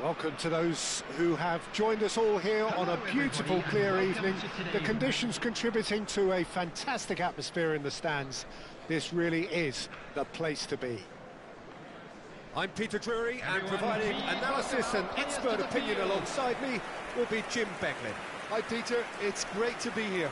Welcome to those who have joined us all here on a beautiful, clear evening. The conditions contributing to a fantastic atmosphere in the stands. This really is the place to be. I'm Peter Drury, and providing analysis and expert opinion alongside me will be Jim Beglin. Hi Peter, it's great to be here.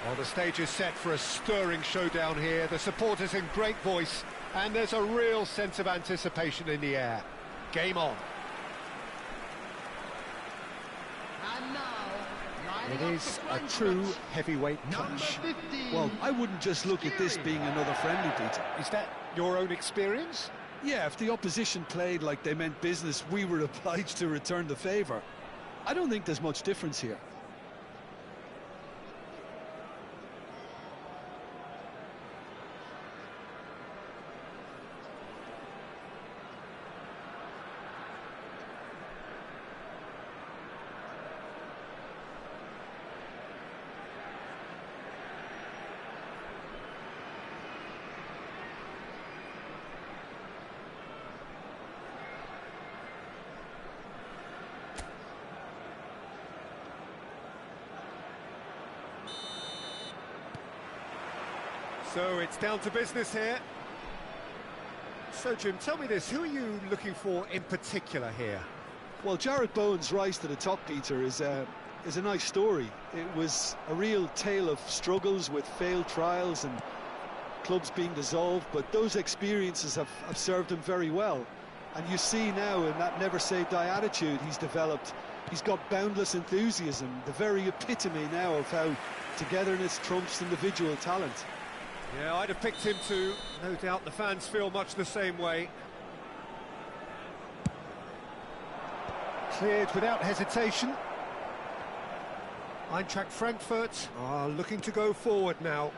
Well, the stage is set for a stirring showdown here. The supporters in great voice, and there's a real sense of anticipation in the air. Game on. And now, it is a true heavyweight clash. Well, I wouldn't just look at this being another friendly, Peter. Is that your own experience? Yeah, if the opposition played like they meant business, we were obliged to return the favour. I don't think there's much difference here. So it's down to business here. So Jim, tell me this, who are you looking for in particular here? Well, Jarrett Bowen's rise to the top, Peter, is a nice story. It was a real tale of struggles with failed trials and clubs being dissolved, but those experiences have served him very well. And you see now in that never-say-die attitude he's developed, he's got boundless enthusiasm, the very epitome now of how togetherness trumps individual talent. Yeah, I'd have picked him too. No doubt the fans feel much the same way. Cleared without hesitation. Eintracht Frankfurt are looking to go forward now.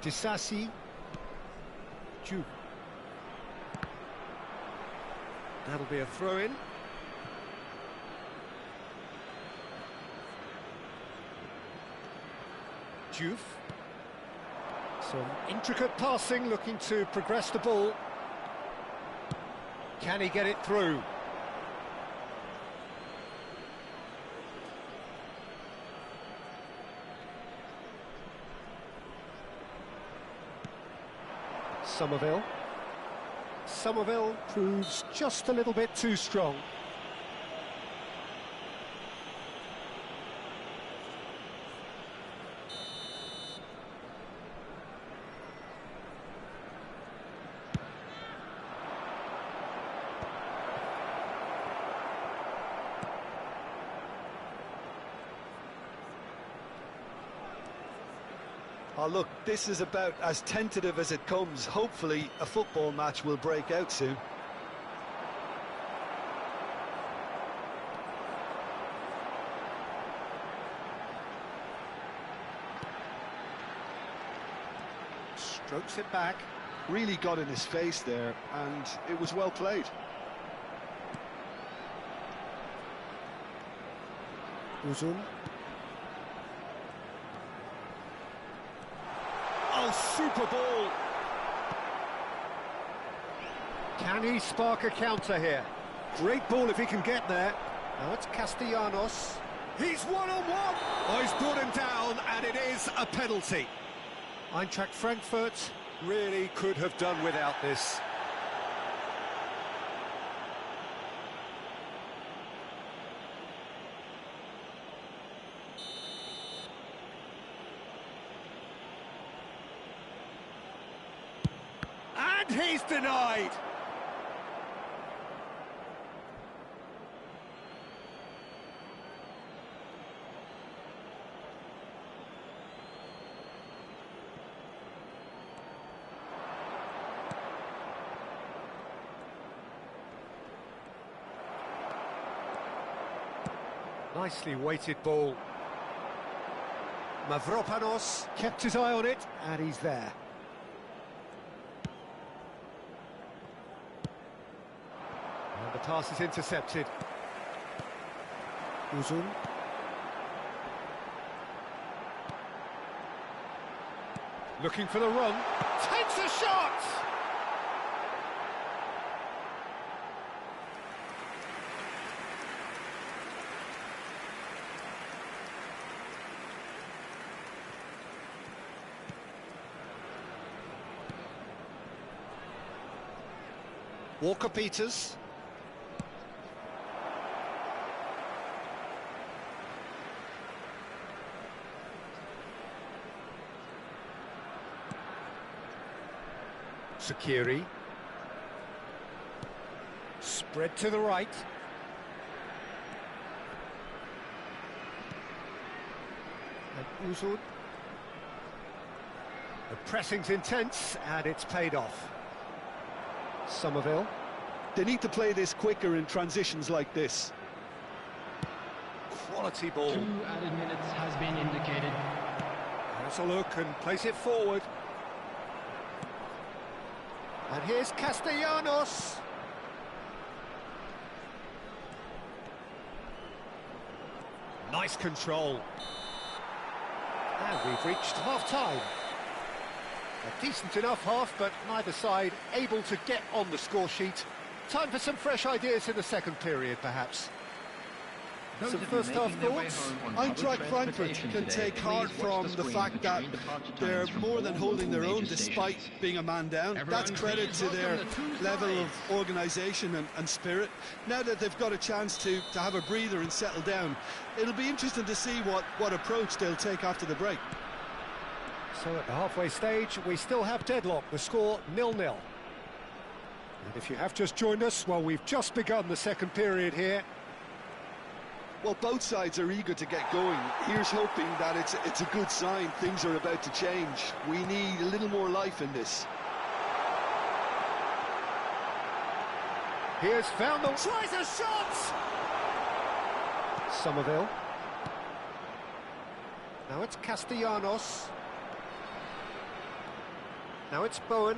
Disasi. Ju. That'll be a throw-in. Juve. Some intricate passing, looking to progress the ball. Can he get it through? Somerville. Somerville proves just a little bit too strong. Oh, look, this is about as tentative as it comes. Hopefully, a football match will break out soon. Strokes it back. Really got in his face there, and it was well played. Uzun. Oh, super ball! Can he spark a counter here? Great ball if he can get there. Now it's Castellanos. He's one-on-one! Oh, he's brought him down, and it is a penalty. Eintracht Frankfurt really could have done without this. And he's denied. Nicely weighted ball. Mavropanos kept his eye on it, and he's there. And the pass is intercepted. Uzun. Looking for the run. Takes a shot! Walker-Peters. Sakiri. Spread to the right. And Uzun. The pressing's intense, and it's paid off. Somerville. They need to play this quicker in transitions like this. Quality ball. 2 added minutes has been indicated. Has a look and plays it forward. And here's Castellanos. Nice control. And we've reached half-time. A decent enough half, but neither side able to get on the score sheet. Time for some fresh ideas in the second period, perhaps. Some first-half thoughts? Eintracht Frankfurt can take heart from the fact that they're more than holding their own despite being a man down. That's credit to their level of organisation and spirit. Now that they've got a chance to have a breather and settle down, it'll be interesting to see what approach they'll take after the break. So at the halfway stage, we still have deadlock. The score 0-0. And if you have just joined us, well, we've just begun the second period here. Well, both sides are eager to get going. Here's hoping that it's a good sign. Things are about to change. We need a little more life in this. Here's Foundel. Tries a shot! Somerville. Now it's Castellanos. Now it's Bowen.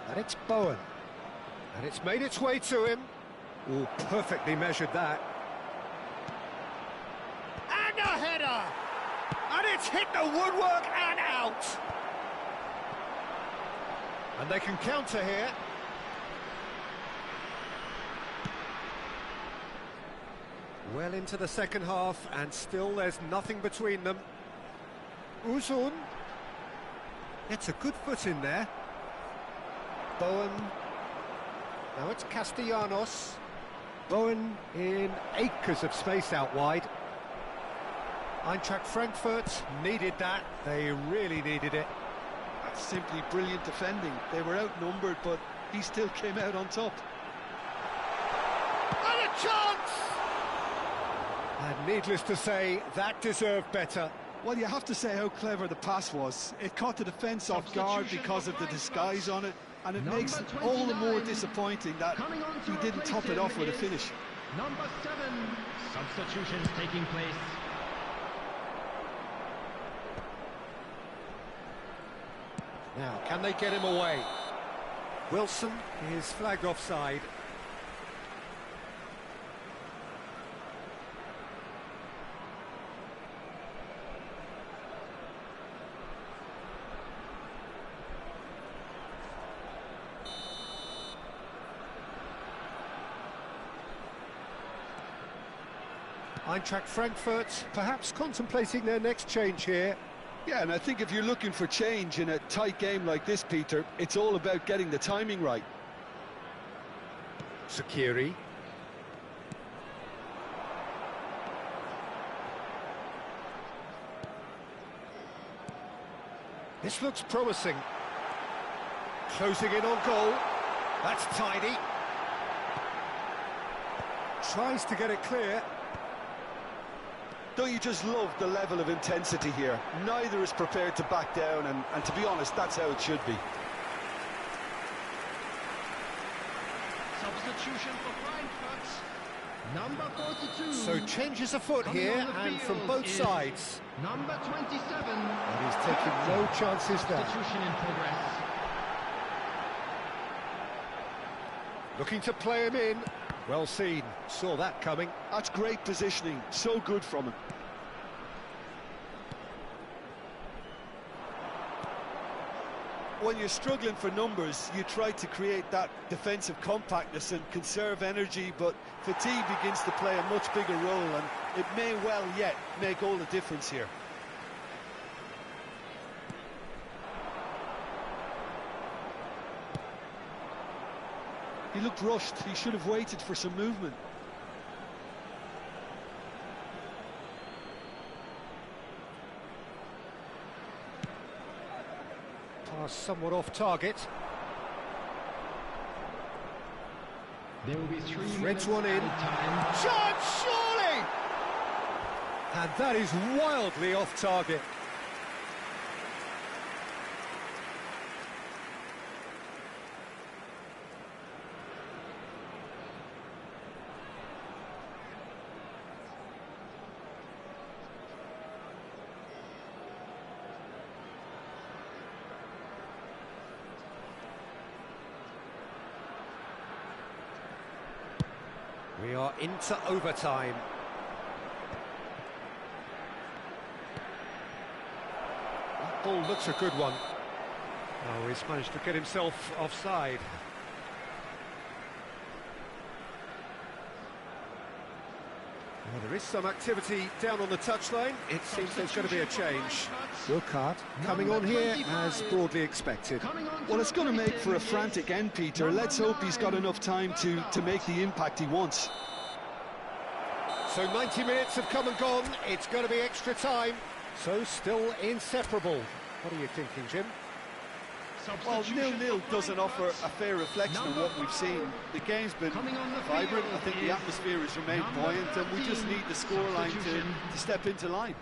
And it's Bowen. And it's made its way to him. Oh, perfectly measured that. And a header! And it's hit the woodwork and out! And they can counter here. Well into the second half, and still there's nothing between them. Uzun gets a good foot in there. Bowen. Now it's Castellanos. Bowen in acres of space out wide. Eintracht Frankfurt needed that. They really needed it. That's simply brilliant defending. They were outnumbered, but he still came out on top. And a chance! And needless to say, that deserved better. Well, you have to say how clever the pass was. It caught the defence off guard because of the disguise on it, and it makes it all the more disappointing that he didn't top it off with a finish. Number 7, substitutions taking place. Now, can they get him away? Wilson is flagged offside. Eintracht Frankfurt perhaps contemplating their next change here. Yeah, and I think if you're looking for change in a tight game like this, Peter, it's all about getting the timing right. Sakiri. This looks promising. Closing in on goal. That's tidy. Tries to get it clear. Don't you just love the level of intensity here? Neither is prepared to back down, and to be honest, that's how it should be. Substitution for Frankfurt. Number 42. So changes afoot here, and from both sides. Number 27. And he's taking no chances there. Substitution in progress. Looking to play him in. Well seen, saw that coming. That's great positioning, so good from him. When you're struggling for numbers, you try to create that defensive compactness and conserve energy, but fatigue begins to play a much bigger role, and It may well yet make all the difference here. He looked rushed. He should have waited for some movement. Pass somewhat off target. There will be 3 Threads minutes one in. added time. Shot, surely! And that is wildly off target. We are into overtime. That ball looks a good one. Oh, he's managed to get himself offside. Well, there is some activity down on the touchline. It seems there's going to be a change. Burkhardt coming on here as broadly expected. Well, it's going to make for a frantic end, Peter. Let's hope he's got enough time to make the impact he wants. So 90 minutes have come and gone. It's going to be extra time. So still inseparable. What are you thinking, Jim? Well, 0-0 doesn't offer a fair reflection of what we've seen. The game's been vibrant. I think the atmosphere has remained buoyant, and we just need the scoreline to step into line.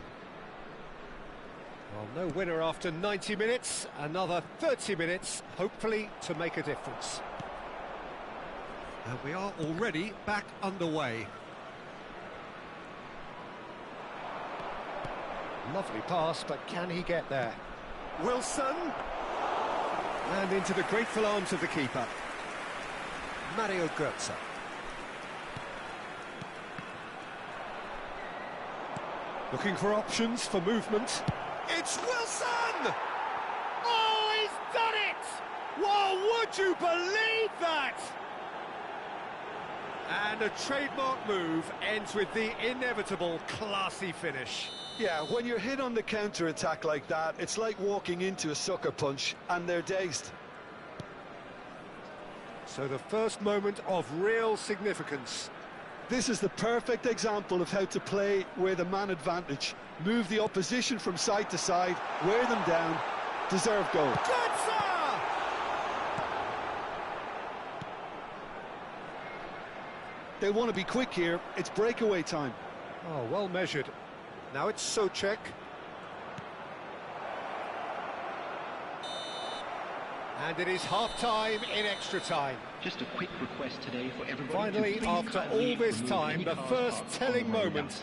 Well, no winner after 90 minutes. Another 30 minutes, hopefully, to make a difference. And we are already back underway. Lovely pass, but can he get there? Wilson! And into the grateful arms of the keeper. Mario Götze. Looking for options for movement. It's Wilson! Oh, he's done it! Whoa, would you believe that? And a trademark move ends with the inevitable classy finish. Yeah, when you're hit on the counter-attack like that, it's like walking into a sucker punch, and they're dazed. So the first moment of real significance. This is the perfect example of how to play with a man advantage. Move the opposition from side to side, wear them down, deserve goal. Götze! They want to be quick here, it's breakaway time. Oh, well measured. Now it's Souček. And it is half-time in extra time. Just a quick request today for everybody. Finally, after all this time, the first telling moment.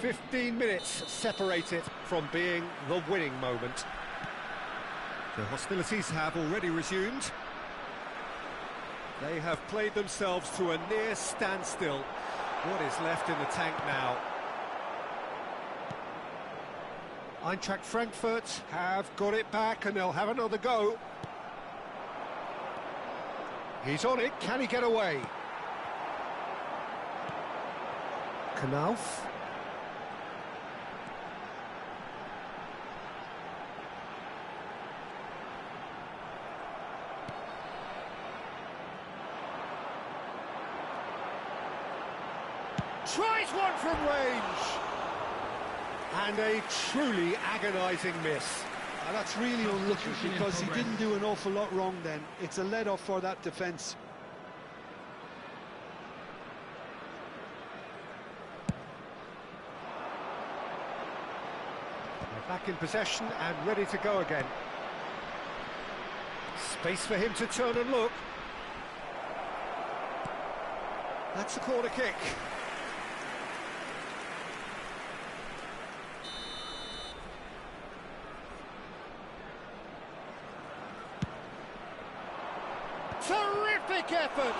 15 minutes separate it from being the winning moment. The hostilities have already resumed. They have played themselves to a near standstill. What is left in the tank now? Eintracht Frankfurt have got it back and they'll have another go. He's on it, can he get away? Knauf. Tries one from range. And a truly agonising miss. That's really unlucky because he didn't do an awful lot wrong then. It's a let-off for that defence. They're back in possession and ready to go again. Space for him to turn and look. That's a corner kick. Terrific effort!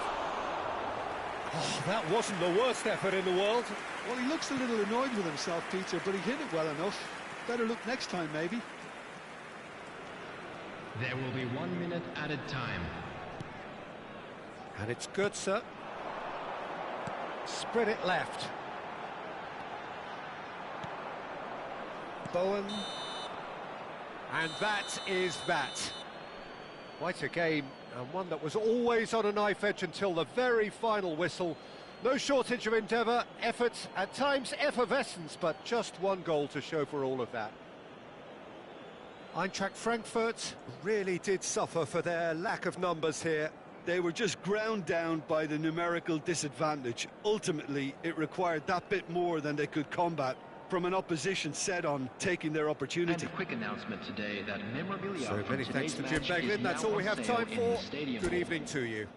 Oh, that wasn't the worst effort in the world. Well, he looks a little annoyed with himself, Peter, but he hit it well enough. Better look next time, maybe. There will be 1 minute added time. And it's Götze. Spread it left. Bowen. And that is that. Quite a game, and one that was always on a knife edge until the very final whistle. No shortage of endeavour, effort, at times effervescence, but just one goal to show for all of that. Eintracht Frankfurt really did suffer for their lack of numbers here. They were just ground down by the numerical disadvantage. Ultimately, it required that bit more than they could combat from an opposition set on taking their opportunity. And a quick announcement today that memorabilia. So many thanks to Jim Beglin. That's all we have time for. Good evening to you.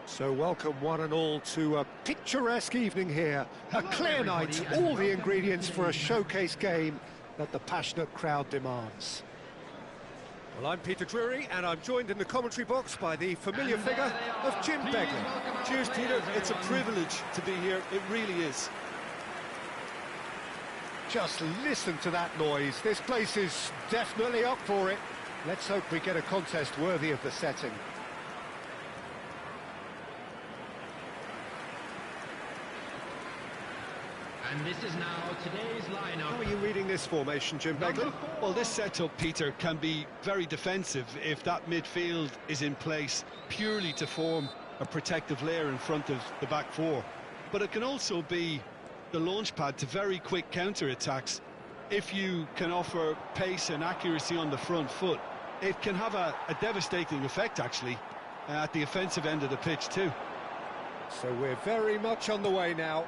So welcome one and all to a picturesque evening here. A clear night, all the ingredients for a showcase game that the passionate crowd demands. Well, I'm Peter Drury, and I'm joined in the commentary box by the familiar figure of Jim Beglin. Cheers, Peter. It's a privilege to be here. It really is. Just listen to that noise. This place is definitely up for it. Let's hope we get a contest worthy of the setting. And this is now today's lineup. How are you reading this formation, Jim Beglin? Well, this setup, Peter, can be very defensive if that midfield is in place purely to form a protective layer in front of the back four. But it can also be the launch pad to very quick counter-attacks. If you can offer pace and accuracy on the front foot, it can have a devastating effect, actually, at the offensive end of the pitch, too. So we're very much on the way now.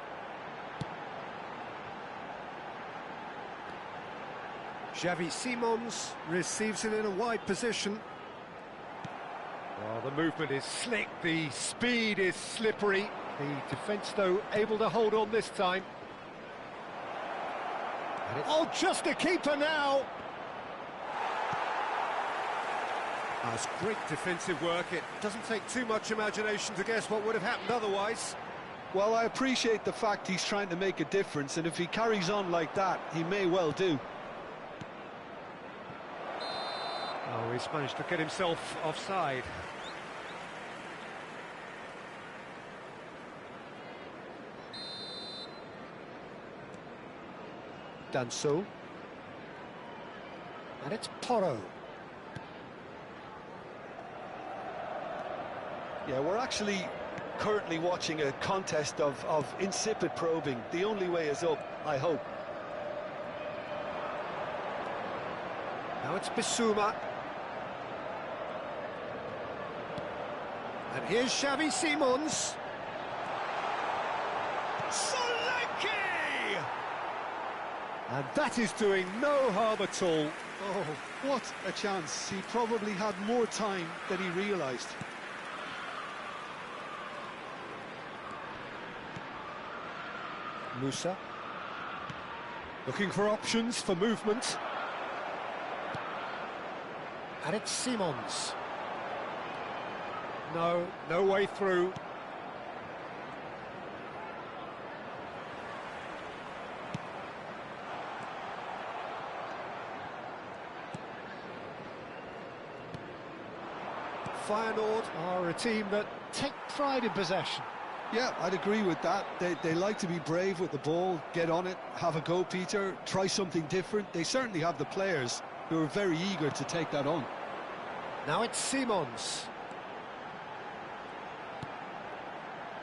Xavi Simons receives it in a wide position. Well, the movement is slick, the speed is slippery. The defence, though, able to hold on this time. Oh, just a keeper now! That's great defensive work. It doesn't take too much imagination to guess what would have happened otherwise. Well, I appreciate the fact he's trying to make a difference, and if he carries on like that, he may well do. Oh, he's managed to get himself offside. Danso. And it's Porto. Yeah, we're actually currently watching a contest of insipid probing. The only way is up, I hope. Now it's Bissouma. And here's Xavi Simons. Solanke! And that is doing no harm at all. Oh, what a chance. He probably had more time than he realised. Musa. Looking for options for movement. And it's Simons. No way through. Feyenoord are a team that take pride in possession. Yeah, I'd agree with that. They like to be brave with the ball, get on it, have a go, Peter, try something different. They certainly have the players who are very eager to take that on. Now it's Simons.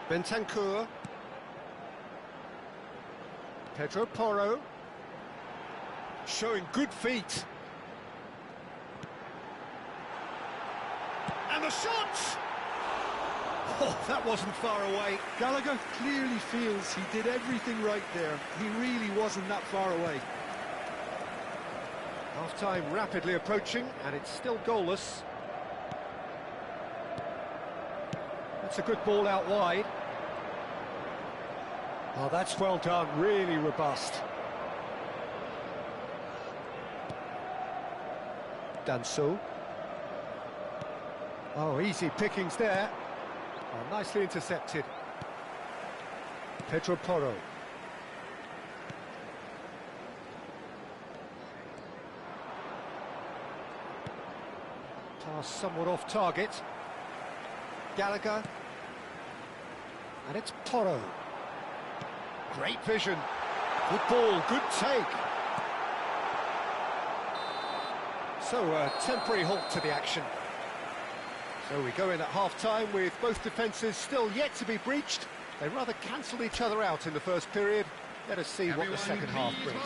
Bentancur. Pedro Porro. Showing good feet. And the shot! Oh, that wasn't far away. Gallagher clearly feels he did everything right there. He really wasn't that far away. Half-time rapidly approaching, and it's still goalless. That's a good ball out wide. Oh, that's well done, really robust. Danso. Oh, easy pickings there. Oh, nicely intercepted. Pedro Porro. Pass somewhat off target. Gallagher. And it's Porro. Great vision. Good ball, good take. So a temporary halt to the action. So we go in at half-time with both defences still yet to be breached. They rather cancelled each other out in the first period. Let us see what the second half brings.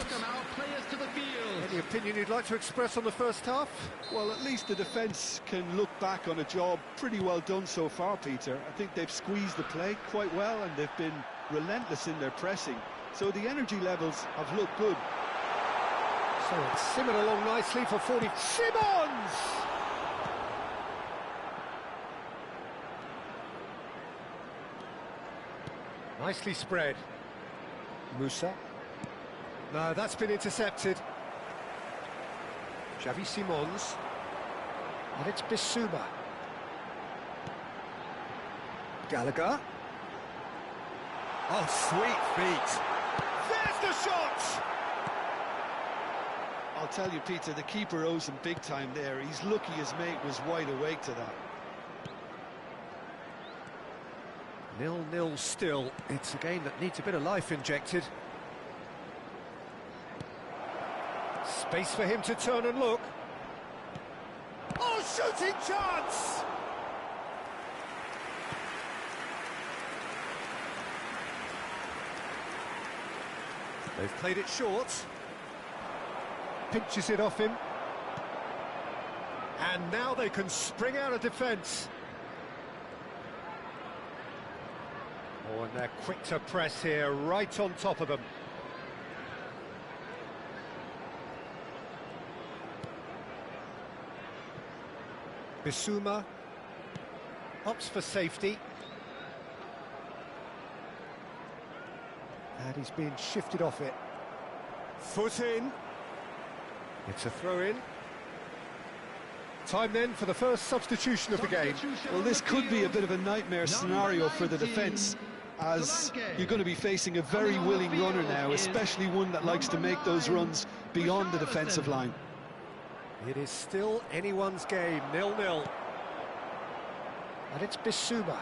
Any opinion you'd like to express on the first half? Well, at least the defence can look back on a job pretty well done so far, Peter. I think they've squeezed the play quite well and they've been relentless in their pressing. So the energy levels have looked good. So it's simmered along nicely for 40. Simons! Nicely spread. Musa. No, that's been intercepted. Xavi Simons. And it's Bissouma. Gallagher. Oh, sweet feet. There's the shot! I'll tell you, Peter, the keeper owes him big time there. He's lucky his mate was wide awake to that. 0-0 still. It's a game that needs a bit of life injected. Space for him to turn and look. Oh, shooting chance! They've played it short. Pinches it off him. And now they can spring out of defence. Oh, and they're quick to press here, right on top of them. Bissouma opts for safety. And he's being shifted off it. Foot in. It's a throw-in. Time then for the first substitution of the game. Well, this could be a bit of a nightmare scenario for the defence, as you're going to be facing a very willing runner now, especially one that likes to make those runs beyond the defensive line. It is still anyone's game, 0-0. And it's Bissouma.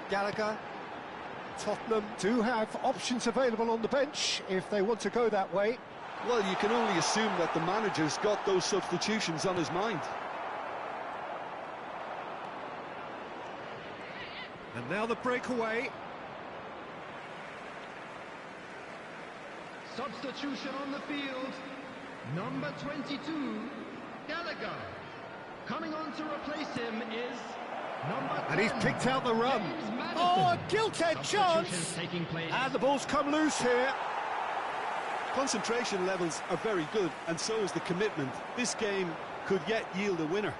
Gallagher. Tottenham do have options available on the bench if they want to go that way. Well, you can only assume that the manager's got those substitutions on his mind. And now the breakaway. Substitution on the field. Number 22, Gallagher. Coming on to replace him is number 10. And he's picked out the run. Oh, a gilt-edged chance! And the ball's come loose here. Concentration levels are very good, and so is the commitment. This game could yet yield a winner.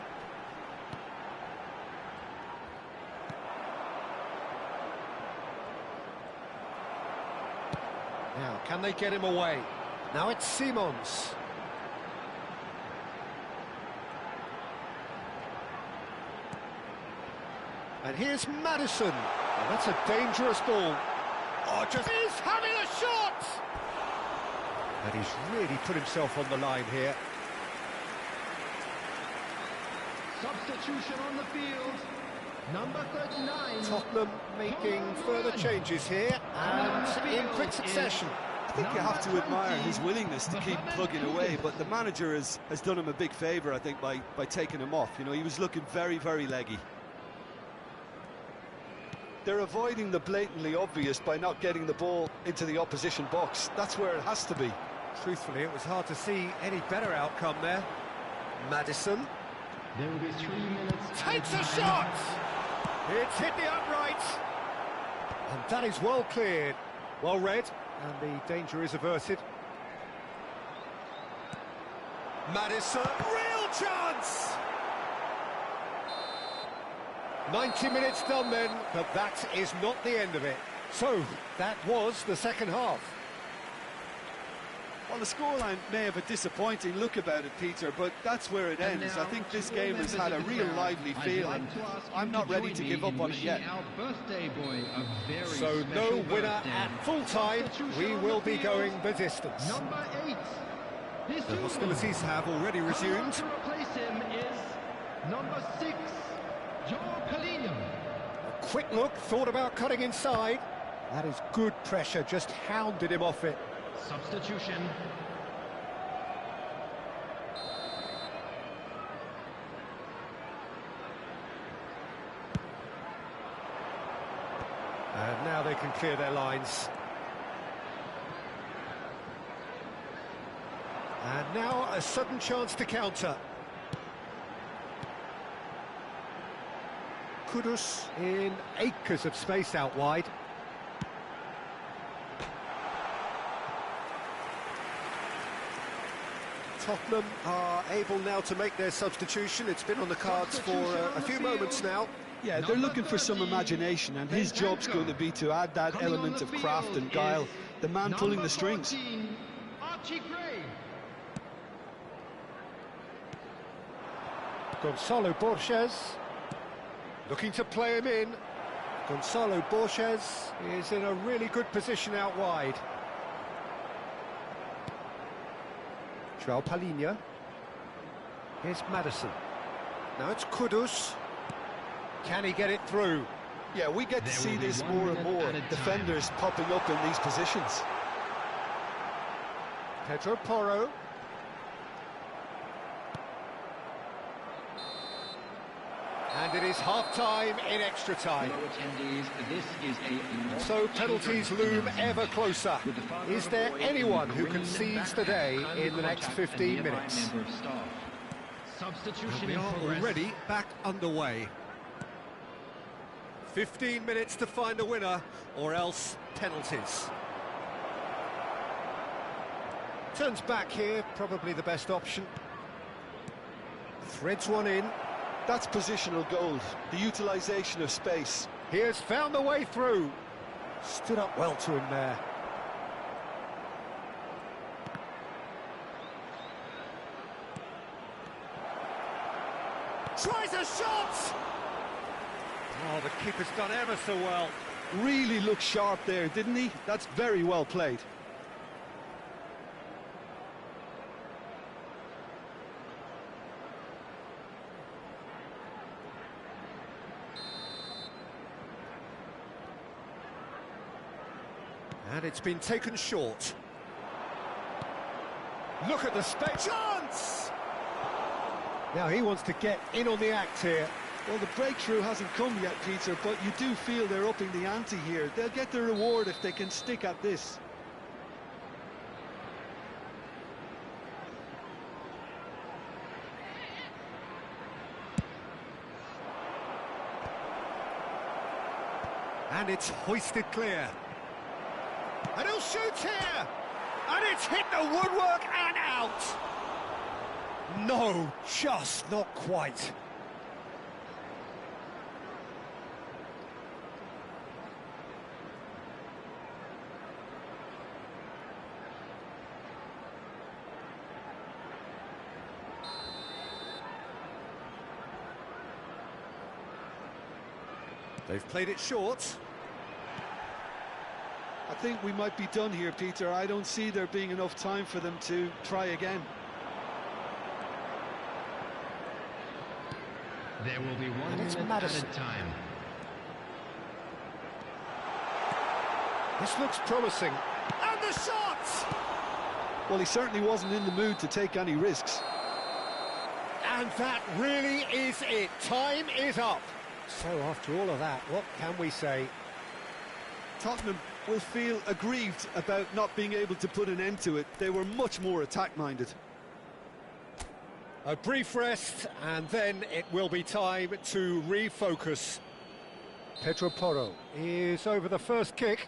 Now, can they get him away? Now it's Simons. And here's Madison. Oh, that's a dangerous ball. Oh, just he's having a shot! And he's really put himself on the line here. Substitution on the field. Number 39. Tottenham making further changes here, and in quick succession. I think you have to admire his willingness to keep plugging away, but the manager has done him a big favour, I think, by taking him off. You know, he was looking very, very leggy. They're avoiding the blatantly obvious by not getting the ball into the opposition box. That's where it has to be. Truthfully, it was hard to see any better outcome there. Maddison There will be 3 minutes. takes a shot! It's hit the upright. And that is well cleared. Well read, and the danger is averted. Maddison, real chance! 90 minutes done then, but that is not the end of it. So, that was the second half. Well, the scoreline may have a disappointing look about it, Peter, but that's where it ends. I think this game has had a real lively feel, and I'm not ready to give up on it yet. So no winner at full time. We will be going the distance. Number 8. The hostilities have already resumed. To replace him is number 6, João Palhinha. A quick look, thought about cutting inside. That is good pressure, just hounded him off it. Substitution. And now they can clear their lines. And now a sudden chance to counter. Kudus in acres of space out wide. Tottenham are able now to make their substitution. It's been on the cards for a few moments now. Yeah, they're looking for some imagination, and his job's going to be to add that element of craft and guile. The man pulling the strings. Gonçalo Borges looking to play him in. Gonçalo Borges is in a really good position out wide. João Palhinha. Here's Maddison. Now it's Kudus. Can he get it through? Yeah, we get to see this more and more. Defenders popping up in these positions. Pedro Porro. And it is half-time in extra time. So penalties loom ever closer. Is there anyone who concedes the day in the next 15 minutes? Substitution. We are already back underway. 15 minutes to find a winner, or else penalties. Turns back here, probably the best option. Threads one in. That's positional gold, the utilisation of space. He has found the way through. Stood up well to him there. Tries a shot! Oh, the keeper's done ever so well. Really looked sharp there, didn't he? That's very well played. And it's been taken short. Look at the space. Chance! Now he wants to get in on the act here. Well, the breakthrough hasn't come yet, Peter, but you do feel they're upping the ante here. They'll get the reward if they can stick at this. And it's hoisted clear. And he'll shoot here! And it's hit the woodwork and out! No, just not quite. They've played it short. I think we might be done here, Peter. I don't see there being enough time for them to try again. There will be 1 And it's minute Madison. added time. This looks promising. And the shot! Well, he certainly wasn't in the mood to take any risks. And that really is it. Time is up. So after all of that, what can we say? Tottenham will feel aggrieved about not being able to put an end to it. They were much more attack-minded. A brief rest, and then it will be time to refocus. Pedro Porro is over the first kick.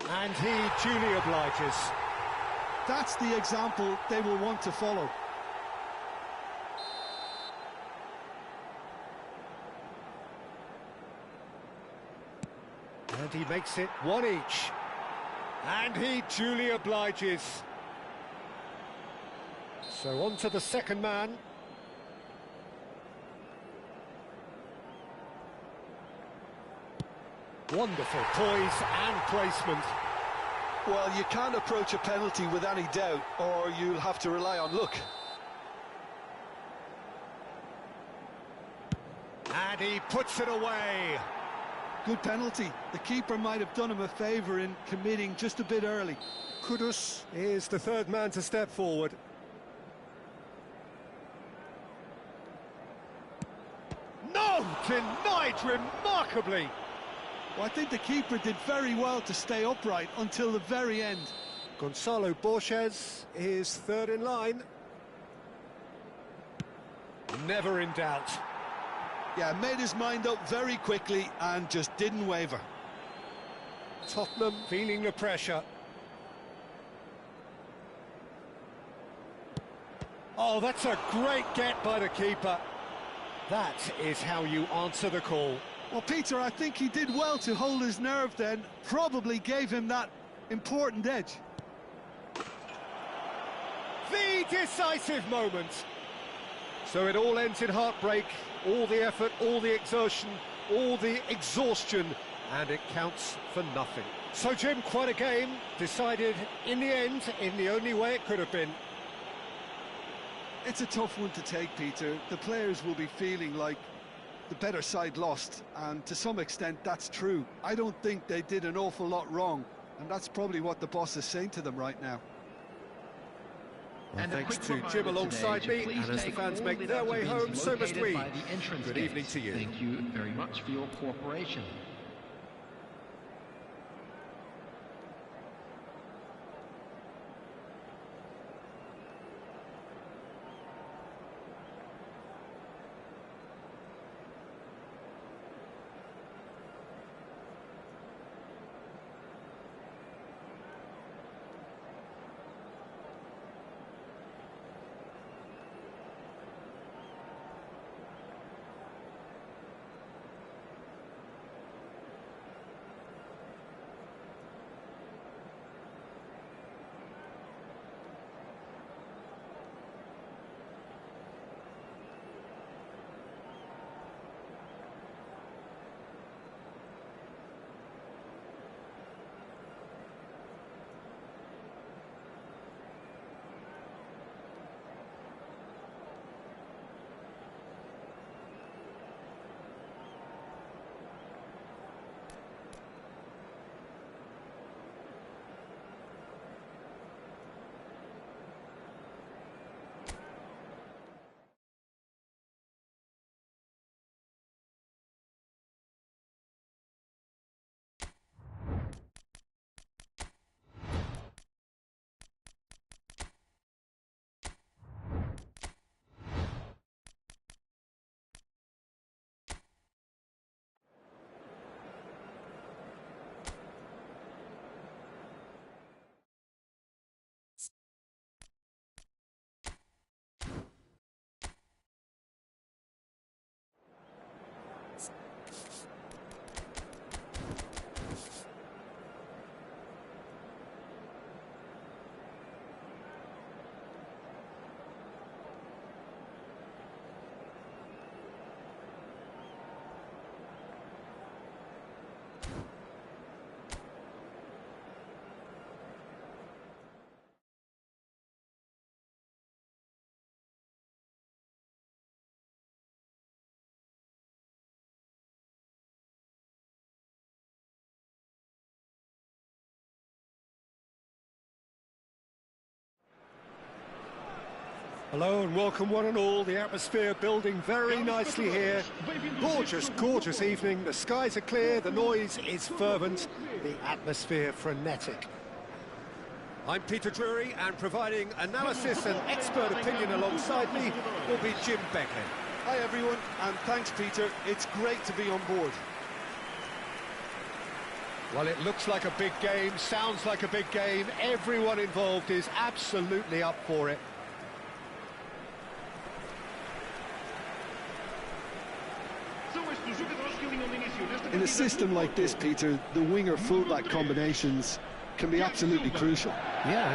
And he duly obliges. That's the example they will want to follow. And he makes it one each. And he duly obliges. So on to the second man. Wonderful poise and placement. Well, you can't approach a penalty with any doubt, or you'll have to rely on luck. And he puts it away. Good penalty. The keeper might have done him a favour in committing just a bit early. Kudus is the third man to step forward. No! Denied remarkably! Well, I think the keeper did very well to stay upright until the very end. Gonzalo Borges is third in line. Never in doubt. Yeah, made his mind up very quickly and just didn't waver. Tottenham feeling the pressure. Oh, that's a great get by the keeper. That is how you answer the call. Well, Peter, I think he did well to hold his nerve then. Probably gave him that important edge. The decisive moment. So it all ends in heartbreak. All the effort, all the exertion, all the exhaustion, and it counts for nothing. So, Jim, quite a game. Decided in the end, in the only way it could have been. It's a tough one to take, Peter. The players will be feeling like the better side lost, and to some extent that's true. I don't think they did an awful lot wrong, and that's probably what the boss is saying to them right now. Well, And thanks a to quick Jim reminder alongside today me, to please and as the take fans all make their without way bins home, so must located we. by the entrance Good gates. evening to you. Thank you very much for your cooperation. Hello and welcome one and all. The atmosphere building very nicely here. Gorgeous, gorgeous evening. The skies are clear, the noise is fervent, the atmosphere frenetic. I'm Peter Drury, and providing analysis and expert opinion alongside me will be Jim Beckett. Hi everyone, and thanks Peter. It's great to be on board. Well, it looks like a big game, sounds like a big game. Everyone involved is absolutely up for it. In a system like this, Peter, the winger-fullback combinations can be absolutely crucial. Yeah,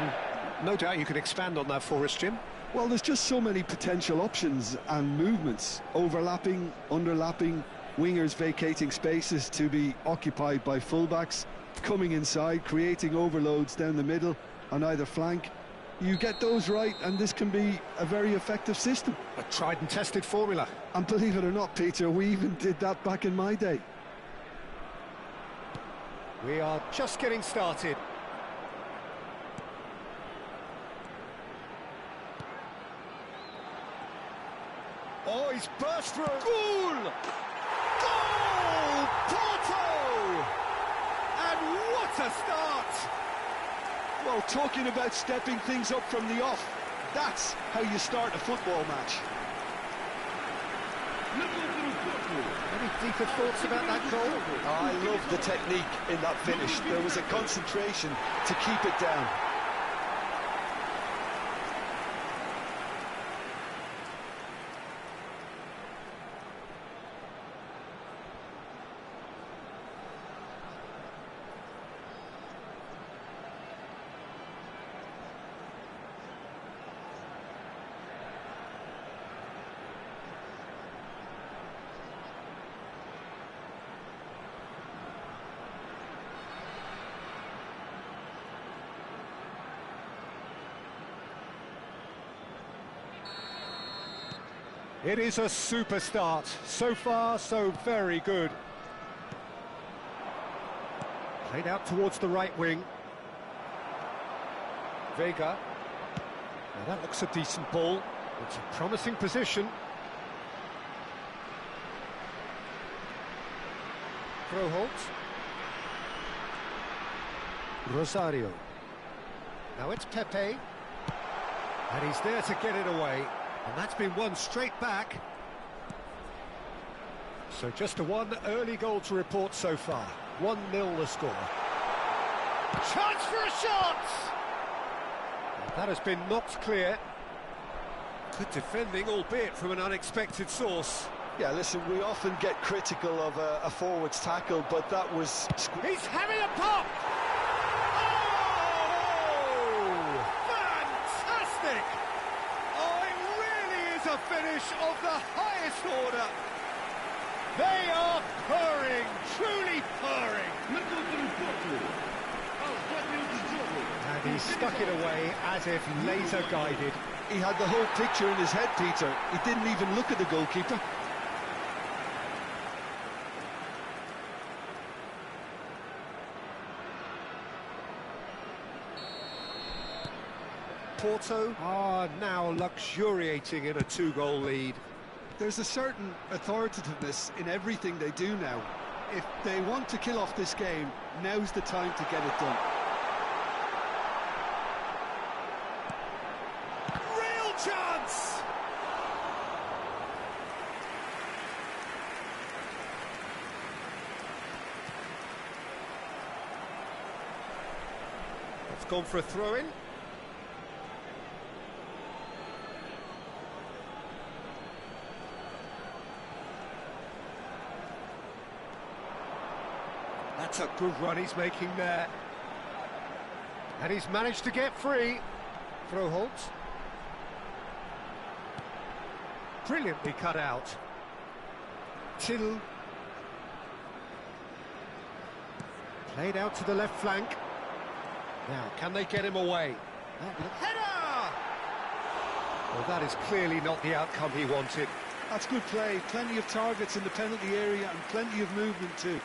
and no doubt you can expand on that for us, Jim. Well, there's just so many potential options and movements, overlapping, underlapping, wingers vacating spaces to be occupied by fullbacks, coming inside, creating overloads down the middle on either flank. You get those right, and this can be a very effective system. A tried and tested formula. And believe it or not, Peter, we even did that back in my day. We are just getting started. Oh, he's burst through. Goal! Goal! Porto! And what a start! Well, talking about stepping things up from the off, that's how you start a football match. Any deeper thoughts about that goal? Oh, I love the technique in that finish. There was a concentration to keep it down. It is a super start. So far, so very good. Played out towards the right wing. Vega. Now that looks a decent ball. It's a promising position. Froholt. Rosario. Now it's Pepe. And he's there to get it away. And that's been won straight back. So just a one early goal to report so far. 1-0 the score. Chance for a shot! And that has been knocked clear. Good defending, albeit from an unexpected source. Yeah, listen, we often get critical of a forward's tackle, but that was... He's having a pop! Oh! Fantastic! A finish of the highest order. They are purring, truly purring. And he stuck it away as if laser guided. He had the whole picture in his head, Peter. He didn't even look at the goalkeeper. Porto are now luxuriating in a 2-goal lead. There's a certain authoritativeness in everything they do now. If they want to kill off this game, now's the time to get it done. Real chance! It's gone for a throw-in. That's a good run he's making there. And he's managed to get free. Froholt. Brilliantly cut out. Till. Played out to the left flank. Now, can they get him away? Header! Well, that is clearly not the outcome he wanted. That's good play. Plenty of targets in the penalty area and plenty of movement too.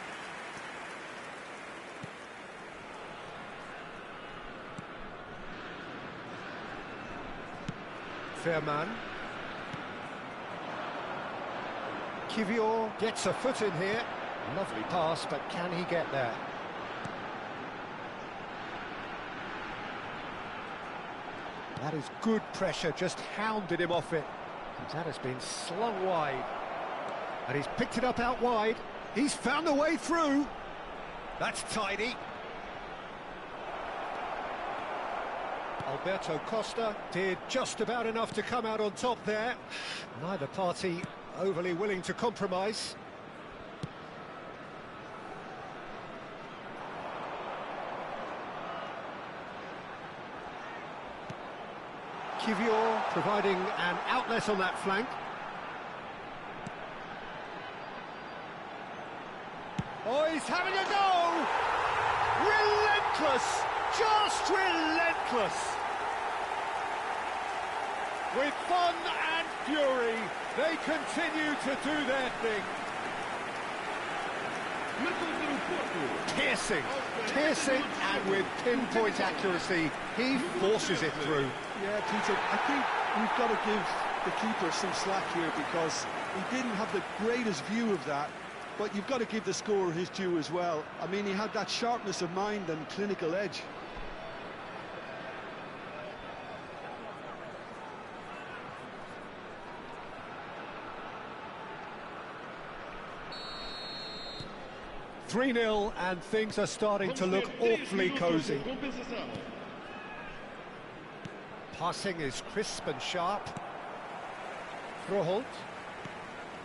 Fair man. Kivior gets a foot in here. Lovely pass, but can he get there? That is good pressure, just hounded him off it. And that has been slung wide. And he's picked it up out wide. He's found a way through. That's tidy. Alberto Costa did just about enough to come out on top there. Neither party overly willing to compromise. Kivior providing an outlet on that flank. Oh, he's having a go! Relentless! Just relentless! With fun and fury, they continue to do their thing. Piercing, and with pinpoint accuracy, he forces it through. Yeah, Peter, I think we've got to give the keeper some slack here because he didn't have the greatest view of that, but you've got to give the scorer his due as well. I mean, he had that sharpness of mind and clinical edge. (3-0) and things are starting to look awfully cosy. Passing is crisp and sharp. Froholt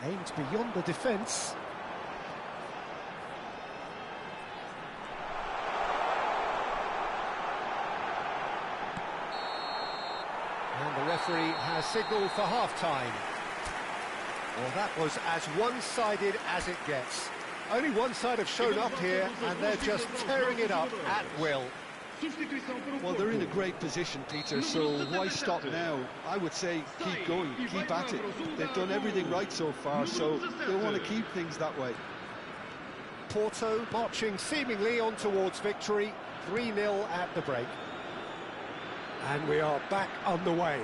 aims beyond the defence. And the referee has signalled for half-time. Well, that was as one-sided as it gets. Only one side have shown up here, and they're just tearing it up at will. Well, they're in a great position, Peter, so why stop now? I would say keep going, keep at it. They've done everything right so far, so they want to keep things that way. Porto marching seemingly on towards victory, 3-0 at the break. And we are back underway.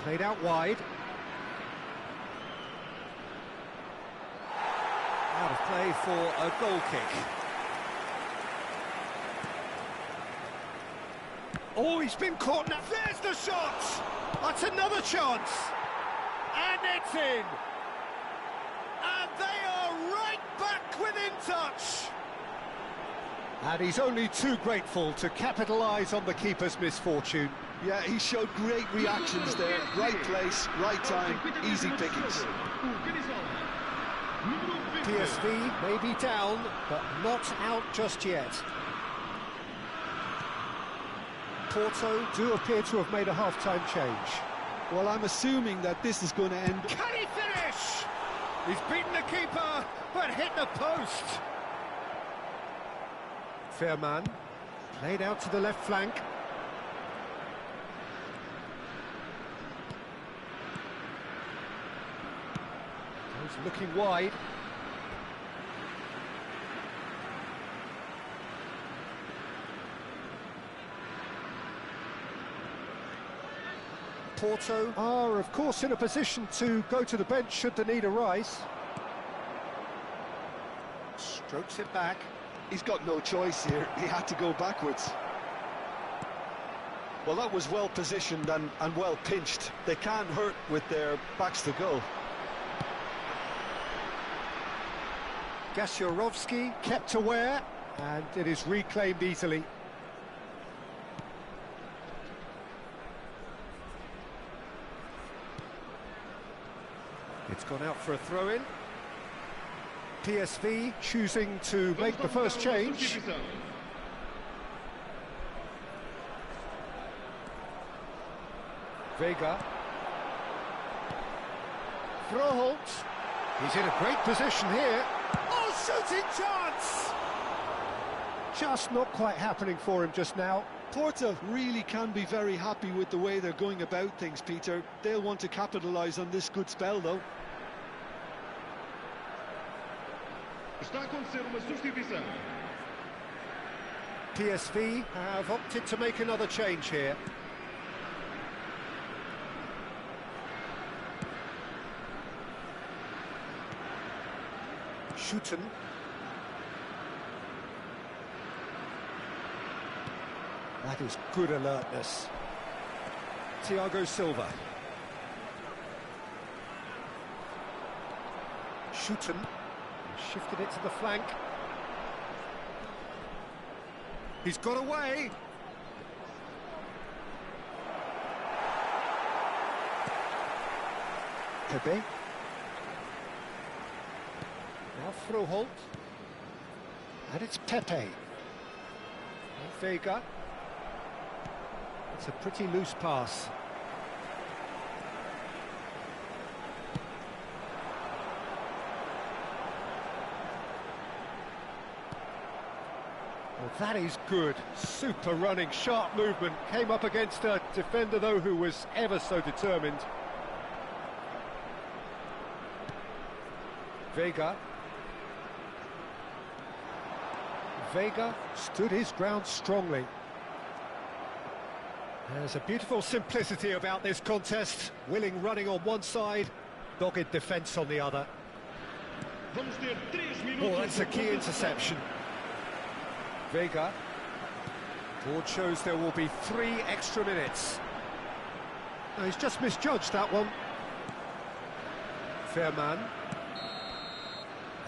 Played out wide. Out of play for a goal kick. Oh, he's been caught now. There's the shot! That's another chance! And it's in! And they are right back within touch! And he's only too grateful to capitalise on the keeper's misfortune. Yeah, he showed great reactions there. Right place, right time, easy pickings. PSV may be down, but not out just yet. Porto do appear to have made a half-time change. Well, I'm assuming that this is going to end... Can he finish? He's beaten the keeper, but hit the post. Fair man. Played out to the left flank. He's looking wide. Porto are, of course, in a position to go to the bench should the need arise. Strokes it back. He's got no choice here. He had to go backwards. Well, that was well positioned and well pinched. They can't hurt with their backs to goal. Gasiorowski kept aware, and it is reclaimed easily. It's gone out for a throw-in. PSV choosing to make the first change. Vega. Froholt. He's in a great position here. Oh, shooting chance! Just not quite happening for him just now. Porto really can be very happy with the way they're going about things, Peter. They'll want to capitalise on this good spell, though. PSV have opted to make another change here. Shooten. That is good alertness. Thiago Silva. Shooten. Shifted it to the flank. He's got away. Pepe. Now Froholt. And it's Pepe. And Vega. It's a pretty loose pass. Well, that is good. Super running, sharp movement. Came up against a defender, though, who was ever so determined. Vega. Vega stood his ground strongly. There's a beautiful simplicity about this contest. Willing running on one side, dogged defence on the other. Oh, that's a key interception. Vega. Board shows there will be 3 extra minutes. No, he's just misjudged that one. Fair man.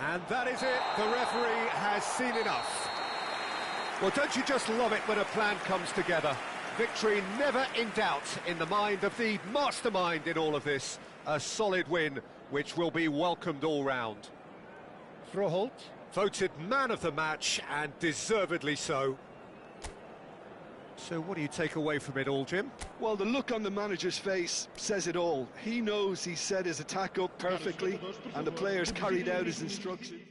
And that is it. The referee has seen enough. Well, don't you just love it when a plan comes together? Victory never in doubt in the mind of the mastermind in all of this. A solid win, which will be welcomed all round. Froholt, voted man of the match, and deservedly so. So what do you take away from it all, Jim? Well, the look on the manager's face says it all. He knows he set his attack up perfectly, and the players carried out his instructions.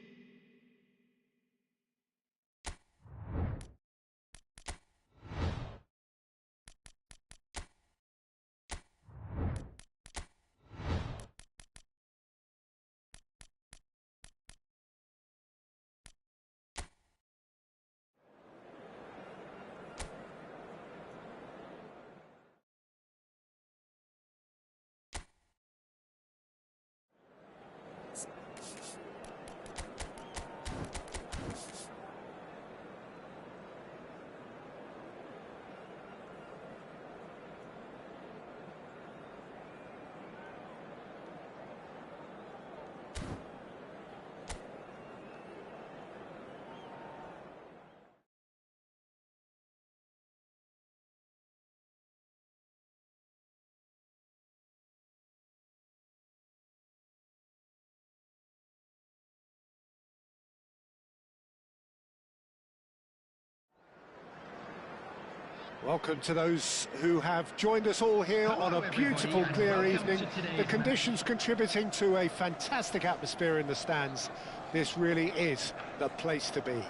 Welcome to those who have joined us all here on a beautiful, clear evening. The conditions contributing to a fantastic atmosphere in the stands. This really is the place to be.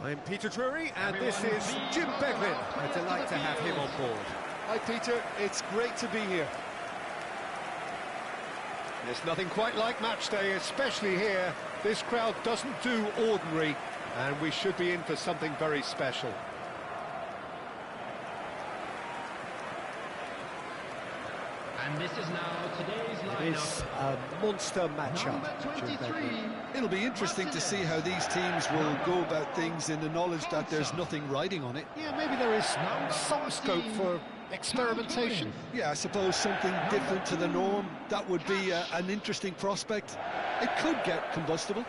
I'm Peter Drury, and this is Jim Beglin. A delight to have him on board. Hi, Peter. It's great to be here. There's nothing quite like match day, especially here. This crowd doesn't do ordinary, and we should be in for something very special. And this is now today's lineup. It's a monster matchup. It'll be interesting to see how these teams will go about things in the knowledge that there's nothing riding on it. Yeah, maybe there is some scope for experimentation. Yeah, I suppose something different to the norm. That would be an interesting prospect. It could get combustible.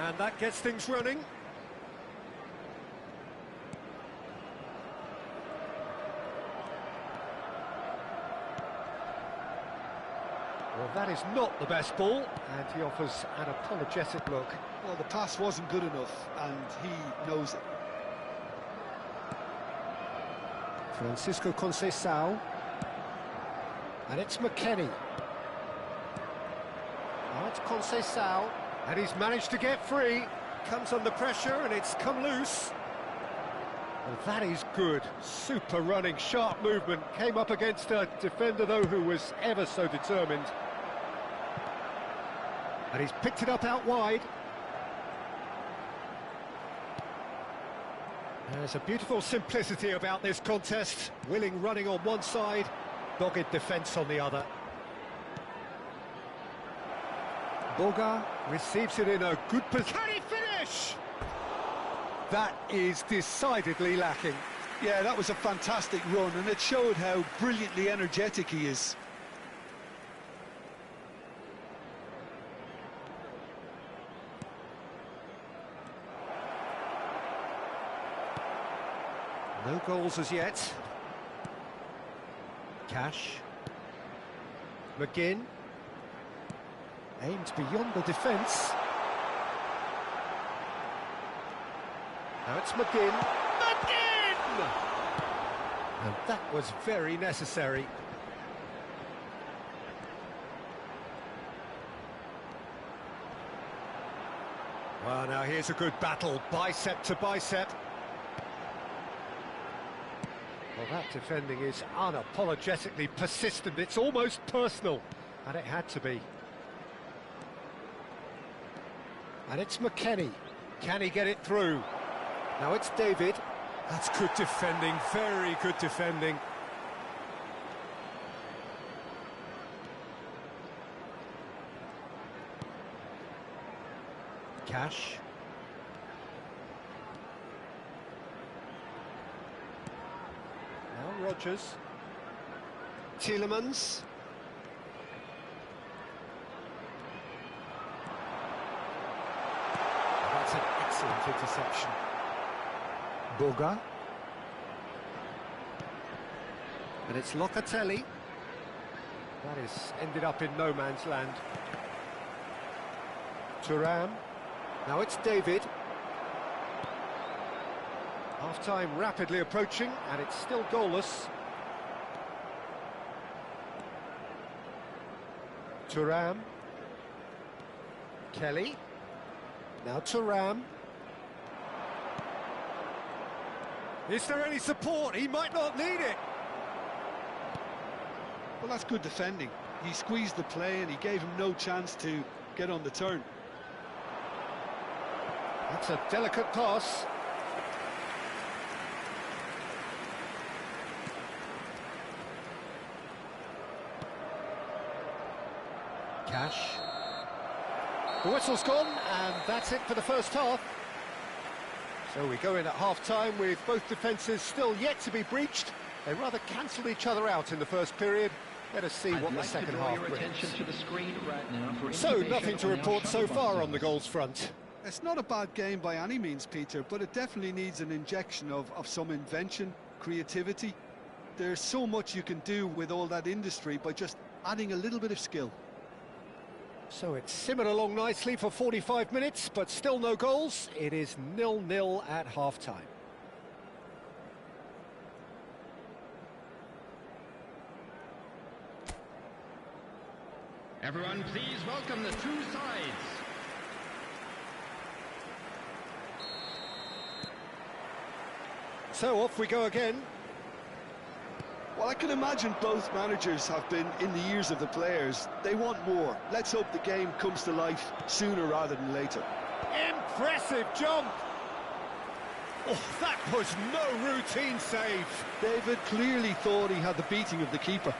And that gets things running. That is not the best ball, and he offers an apologetic look. Well, the pass wasn't good enough, and he knows it. Francisco Conceição. And it's McKennie. Now it's Conceição, and he's managed to get free. Comes under pressure, and it's come loose. Well, that is good. Super running, sharp movement. Came up against a defender, though, who was ever so determined. And he's picked it up out wide. There's a beautiful simplicity about this contest. Willing running on one side, dogged defence on the other. Brugge receives it in a good position. Can he finish? That is decidedly lacking. Yeah, that was a fantastic run, and it showed how brilliantly energetic he is. No goals as yet. Cash. McGinn. Aimed beyond the defence. Now it's McGinn. McGinn! And that was very necessary. Well, now here's a good battle, bicep to bicep. Well, that defending is unapologetically persistent. It's almost personal, and it had to be. And it's McKennie. Can he get it through? Now it's David. That's good defending, very good defending. Cash. Now Rodgers. Tielemans. That's an excellent interception. Brugge. And it's Locatelli. That is ended up in no man's land. Thuram. Now it's David. Half-time rapidly approaching, and it's still goalless. Thuram. Kelly. Now Thuram. Is there any support? He might not need it. Well, that's good defending. He squeezed the play and he gave him no chance to get on the turn. That's a delicate pass. Cash. The whistle's gone, and that's it for the first half. So we go in at half-time with both defences still yet to be breached. They rather cancelled each other out in the first period. Let us see what the second half brings. So, nothing to report so far on the goals front. It's not a bad game by any means, Peter, but it definitely needs an injection of some invention, creativity. There's so much you can do with all that industry by just adding a little bit of skill. So it's simmered along nicely for 45 minutes, but still no goals. It is 0-0 at half-time. Everyone, please welcome the two sides. So off we go again. Well, I can imagine both managers have been in the ears of the players. They want more. Let's hope the game comes to life sooner rather than later. Impressive jump! Oh, that was no routine save. David clearly thought he had the beating of the keeper.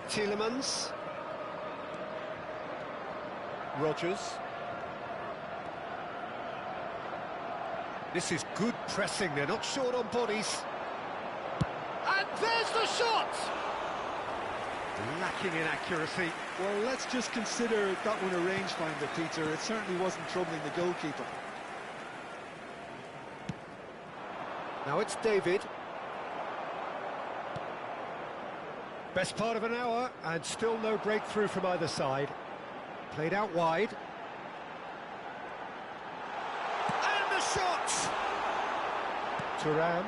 Tielemans. Rodgers. This is good pressing, they're not short on bodies. And there's the shot! Lacking in accuracy. Well, let's just consider that one a rangefinder, Peter. It certainly wasn't troubling the goalkeeper. Now it's David. Best part of an hour, and still no breakthrough from either side. Played out wide. And the shot! Thuram.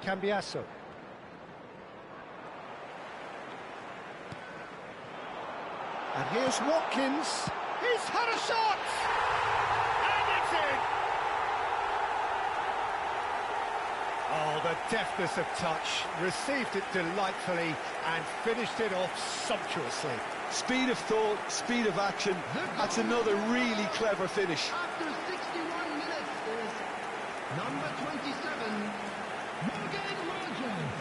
Cambiasso. And here's Watkins. He's had a shot! And it's in! Oh, the deftness of touch. Received it delightfully and finished it off sumptuously. Speed of thought, speed of action. That's another really clever finish. After 61 minutes is number 27, Morgan Rogers.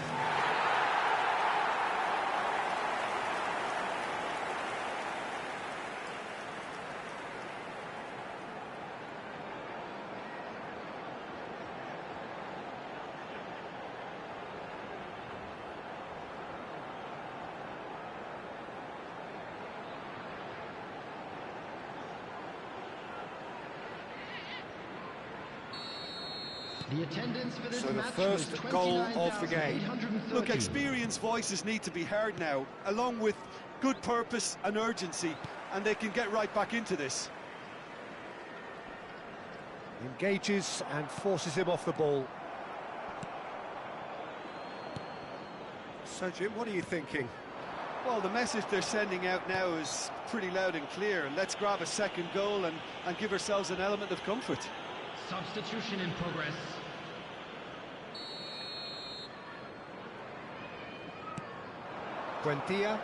The attendance for this So the match first was goal of the game. 29,830. Look, experienced voices need to be heard now, along with good purpose and urgency, and they can get right back into this. Engages and forces him off the ball. So, Jim, what are you thinking? Well, the message they're sending out now is pretty loud and clear. Let's grab a second goal and give ourselves an element of comfort. Substitution in progress. Buendia.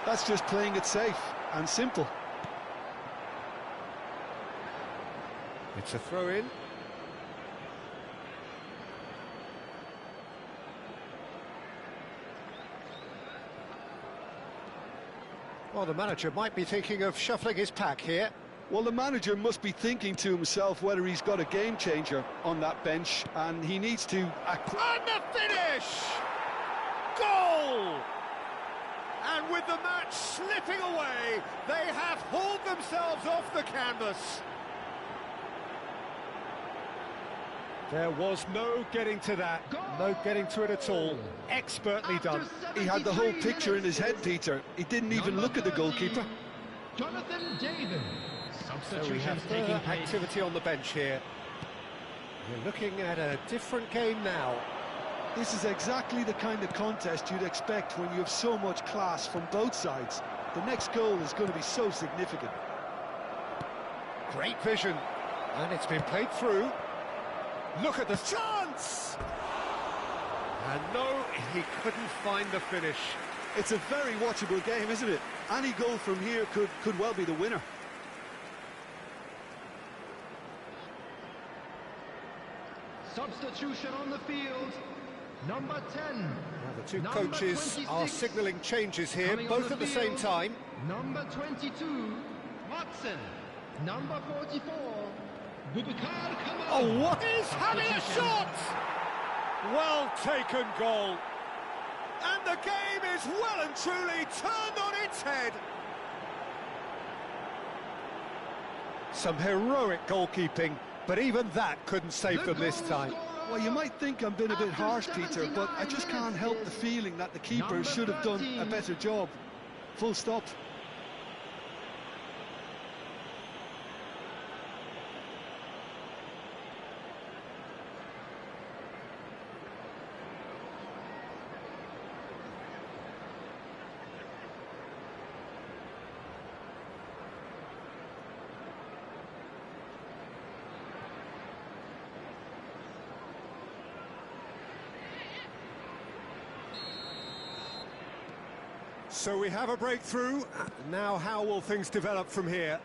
That's just playing it safe and simple. It's a throw-in. Well, the manager might be thinking of shuffling his pack here. Well, the manager must be thinking to himself whether he's got a game changer on that bench, and he needs to act. And the finish! Goal! And with the match slipping away, they have hauled themselves off the canvas. There was no getting to that, no getting to it at all. Expertly done. He had the whole picture in his head, Peter. He didn't even look at the goalkeeper. Jonathan David. So we have further activity on the bench here. We're looking at a different game now. This is exactly the kind of contest you'd expect when you have so much class from both sides. The next goal is going to be so significant. Great vision. And it's been played through. Look at the chance! And no, he couldn't find the finish. It's a very watchable game, isn't it? Any goal from here could well be the winner. Substitution on the field. Number 10. Now the two Number coaches 26. are signalling changes here, Coming both on at the field, same time. Number 22, Watson. Number 44, Boubacar Kamara. Oh, what? He's having a shot! Well taken goal. And the game is well and truly turned on its head. Some heroic goalkeeping, but even that couldn't save them this time. Well, you might think I'm being a bit harsh, Peter, but I just can't help the feeling that the keeper should have done a better job. Full stop. So we have a breakthrough. Now how will things develop from here?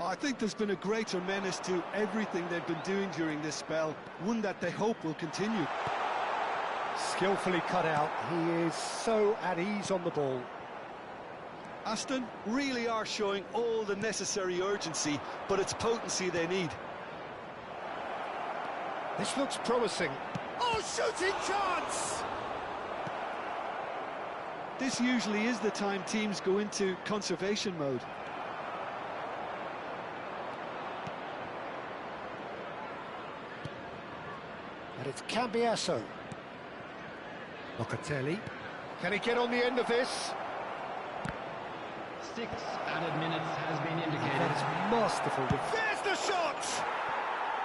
I think there's been a greater menace to everything they've been doing during this spell, one that they hope will continue. Skillfully cut out. He is so at ease on the ball. Aston really are showing all the necessary urgency, but it's potency they need. This looks promising. Oh, shooting chance! This usually is the time teams go into conservation mode. And it's Cambiasso. Locatelli. Can he get on the end of this? 6 added minutes has been indicated. That's masterful. There's the shot!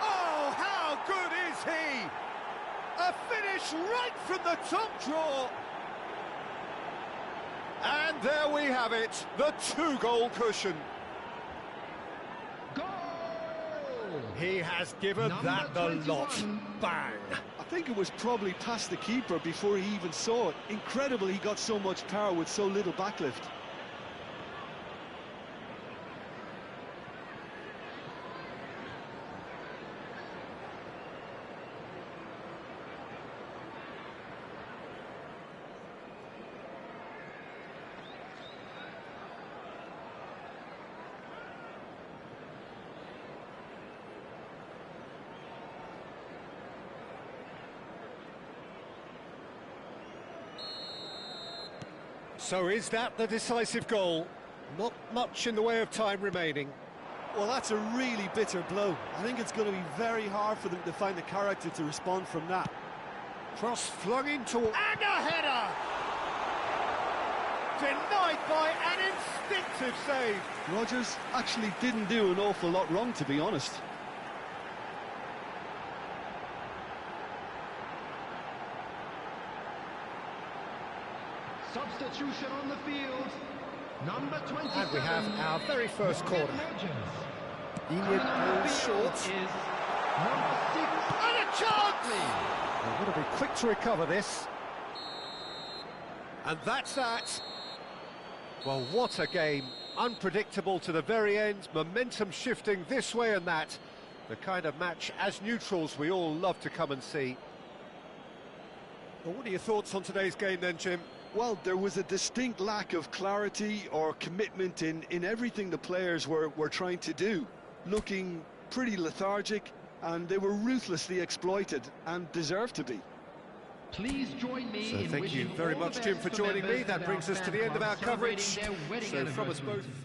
Oh, how good is he? A finish right from the top draw. And there we have it, the 2-goal cushion. Goal! He has given Number that the 21. lot. Bang! I think it was probably past the keeper before he even saw it. Incredible he got so much power with so little backlift. So is that the decisive goal? Not much in the way of time remaining. Well, that's a really bitter blow. I think it's going to be very hard for them to find the character to respond from that. Cross flung into... And a header! Denied by an instinctive save. Rodgers actually didn't do an awful lot wrong, to be honest. Substitution on the field. Number 27. And we have our very first corner. Coming on the field is number 6. And a chance! They've got to be quick to recover this. And that's that. Well, what a game. Unpredictable to the very end. Momentum shifting this way and that. The kind of match, as neutrals, we all love to come and see. Well, what are your thoughts on today's game then, Jim? Well, there was a distinct lack of clarity or commitment in everything the players were trying to do. Looking pretty lethargic, and they were ruthlessly exploited and deserved to be. Please join me So in thank you wishing very all much, the Jim, best for to joining me. members That of brings our us to the fan end of our club coverage. celebrating their wedding So from us anniversary. both...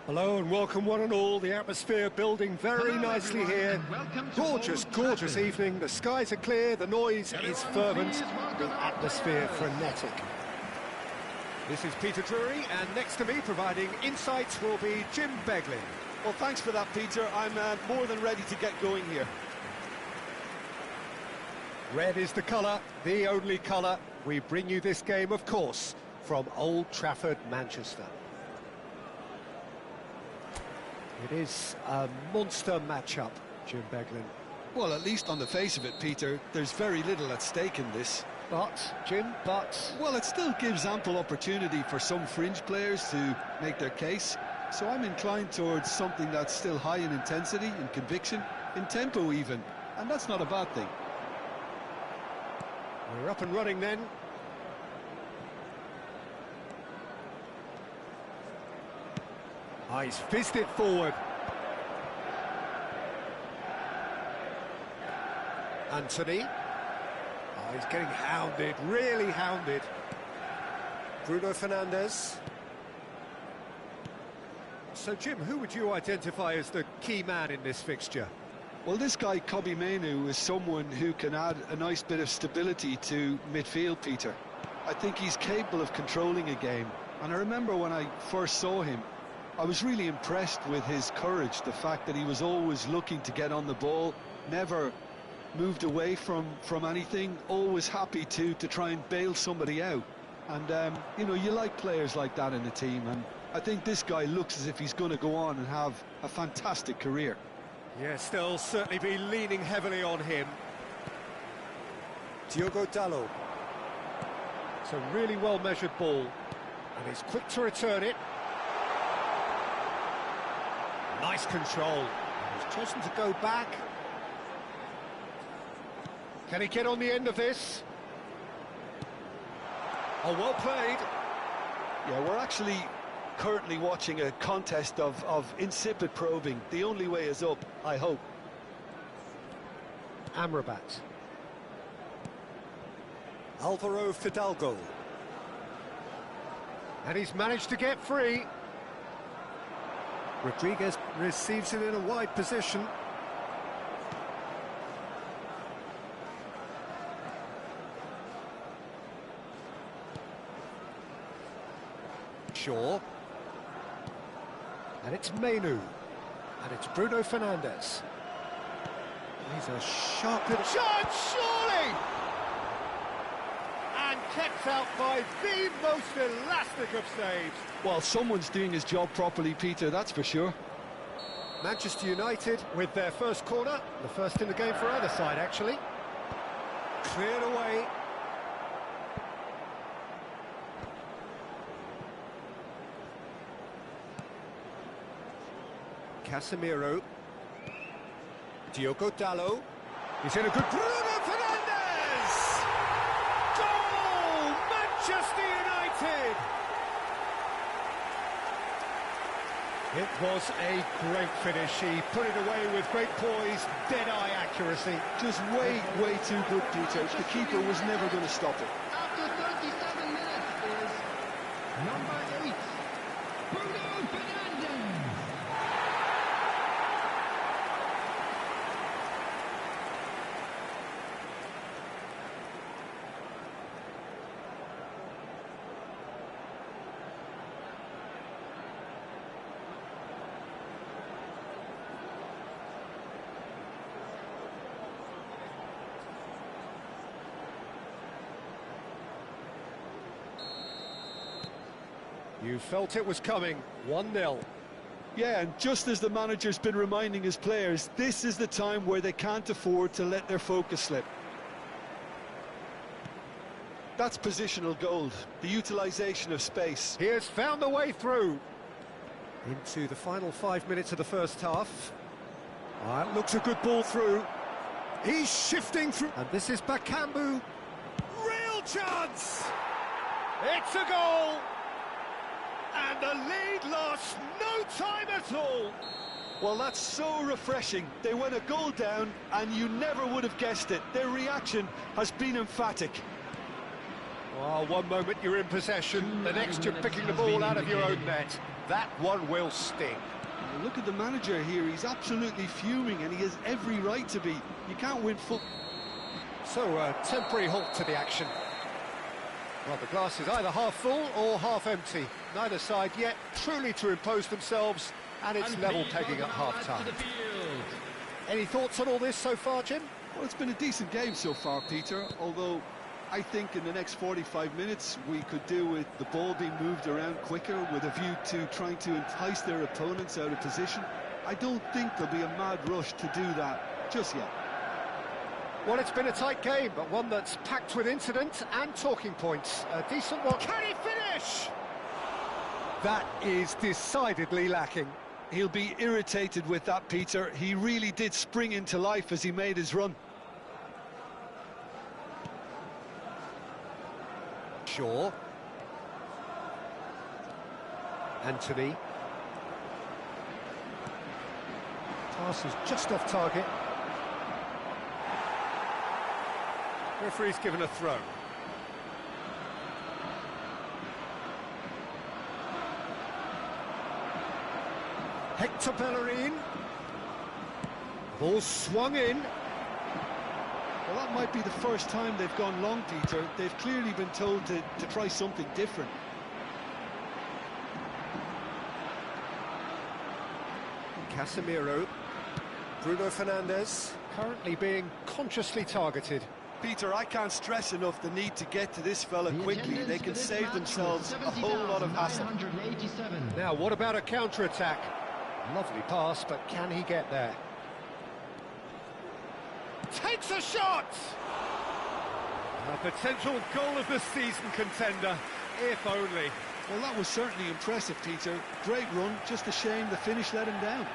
Hello and welcome one and all. The atmosphere building very Hello, nicely everyone, here. and welcome to Gorgeous, Old gorgeous Trafford. evening. The skies are clear, the noise is fervent, please welcome the our atmosphere players. frenetic. This is Peter Drury, and next to me providing insights will be Jim Beglin. Well, thanks for that, Peter. I'm more than ready to get going here. Red is the colour, the only colour. We bring you this game, of course, from Old Trafford, Manchester. It is a monster matchup, Jim Beglin. Well, at least on the face of it, Peter, there's very little at stake in this. But, Jim, Well, it still gives ample opportunity for some fringe players to make their case. So I'm inclined towards something that's still high in intensity, in conviction, in tempo even. And that's not a bad thing. We're up and running then. He's fizzed it forward. Anthony. Oh, he's getting hounded, really hounded. Bruno Fernandes. So, Jim, who would you identify as the key man in this fixture? Well, this guy, Kobbie Mainoo, is someone who can add a nice bit of stability to midfield, Peter. I think he's capable of controlling a game. And I remember when I first saw him, I was really impressed with his courage, the fact that he was always looking to get on the ball, never moved away from anything, always happy to try and bail somebody out. And, you know, you like players like that in the team, and I think this guy looks as if he's going to go on and have a fantastic career. Yes, they'll certainly be leaning heavily on him. Diogo Dalot. It's a really well-measured ball, and he's quick to return it. Nice control. He's chosen to go back. Can he get on the end of this? Oh, well played. Yeah, we're actually currently watching a contest of insipid probing. The only way is up, I hope. Amrabat. Alvaro Fidalgo. And he's managed to get free. Rodriguez receives it in a wide position. Shaw. And it's Menu. And it's Bruno Fernandes. He's a sharp little chance, surely! And kept out by the most elastic of saves. Well, someone's doing his job properly, Peter, that's for sure. Manchester United with their first corner, the first in the game for either side, actually. Cleared away. Casemiro. Diogo Dalot. He's in a good... Bruno Fernandes! Goal! Manchester United! It was a great finish. He put it away with great poise, dead-eye accuracy. Just way too good, Peter. The keeper was never going to stop it. After 37 minutes is number 8, Bruno Fernandes. You felt it was coming, 1-0. Yeah, and just as the manager's been reminding his players, this is the time where they can't afford to let their focus slip. That's positional gold, the utilisation of space. He has found the way through. Into the final 5 minutes of the first half. That looks a good ball through. He's shifting through. And this is Bakambu. Real chance! It's a goal! And the lead lost no time at all. Well, that's so refreshing. They went a goal down and you never would have guessed it. Their reaction has been emphatic. Well, one moment you're in possession, the next you're picking the ball out of your own net. That one will sting. Look at the manager here, he's absolutely fuming and he has every right to be. You can't win football. So, a temporary halt to the action. Well, the glass is either half full or half empty. Neither side yet truly to impose themselves, and it's level pegging at half-time. Any thoughts on all this so far, Jim? Well, it's been a decent game so far, Peter, although I think in the next 45 minutes we could do with the ball being moved around quicker with a view to trying to entice their opponents out of position. I don't think there'll be a mad rush to do that just yet. Well, it's been a tight game, but one that's packed with incident and talking points. A decent one. Can he finish? That is decidedly lacking. He'll be irritated with that, Peter. He really did spring into life as he made his run. Shaw. Anthony. Pass is just off target. Referee's given a throw. Hector Bellerin. Ball swung in. Well, that might be the first time they've gone long, Peter. They've clearly been told to try something different. Casemiro. Bruno Fernandes, currently being consciously targeted. Peter, I can't stress enough the need to get to this fella The quickly. attendance They for can this save match themselves was a whole lot of hassle. 70,987. Now, what about a counter-attack? Lovely pass, but can he get there? Takes a shot! A potential goal of the season contender, if only. Well, that was certainly impressive, Peter. Great run, just a shame the finish let him down.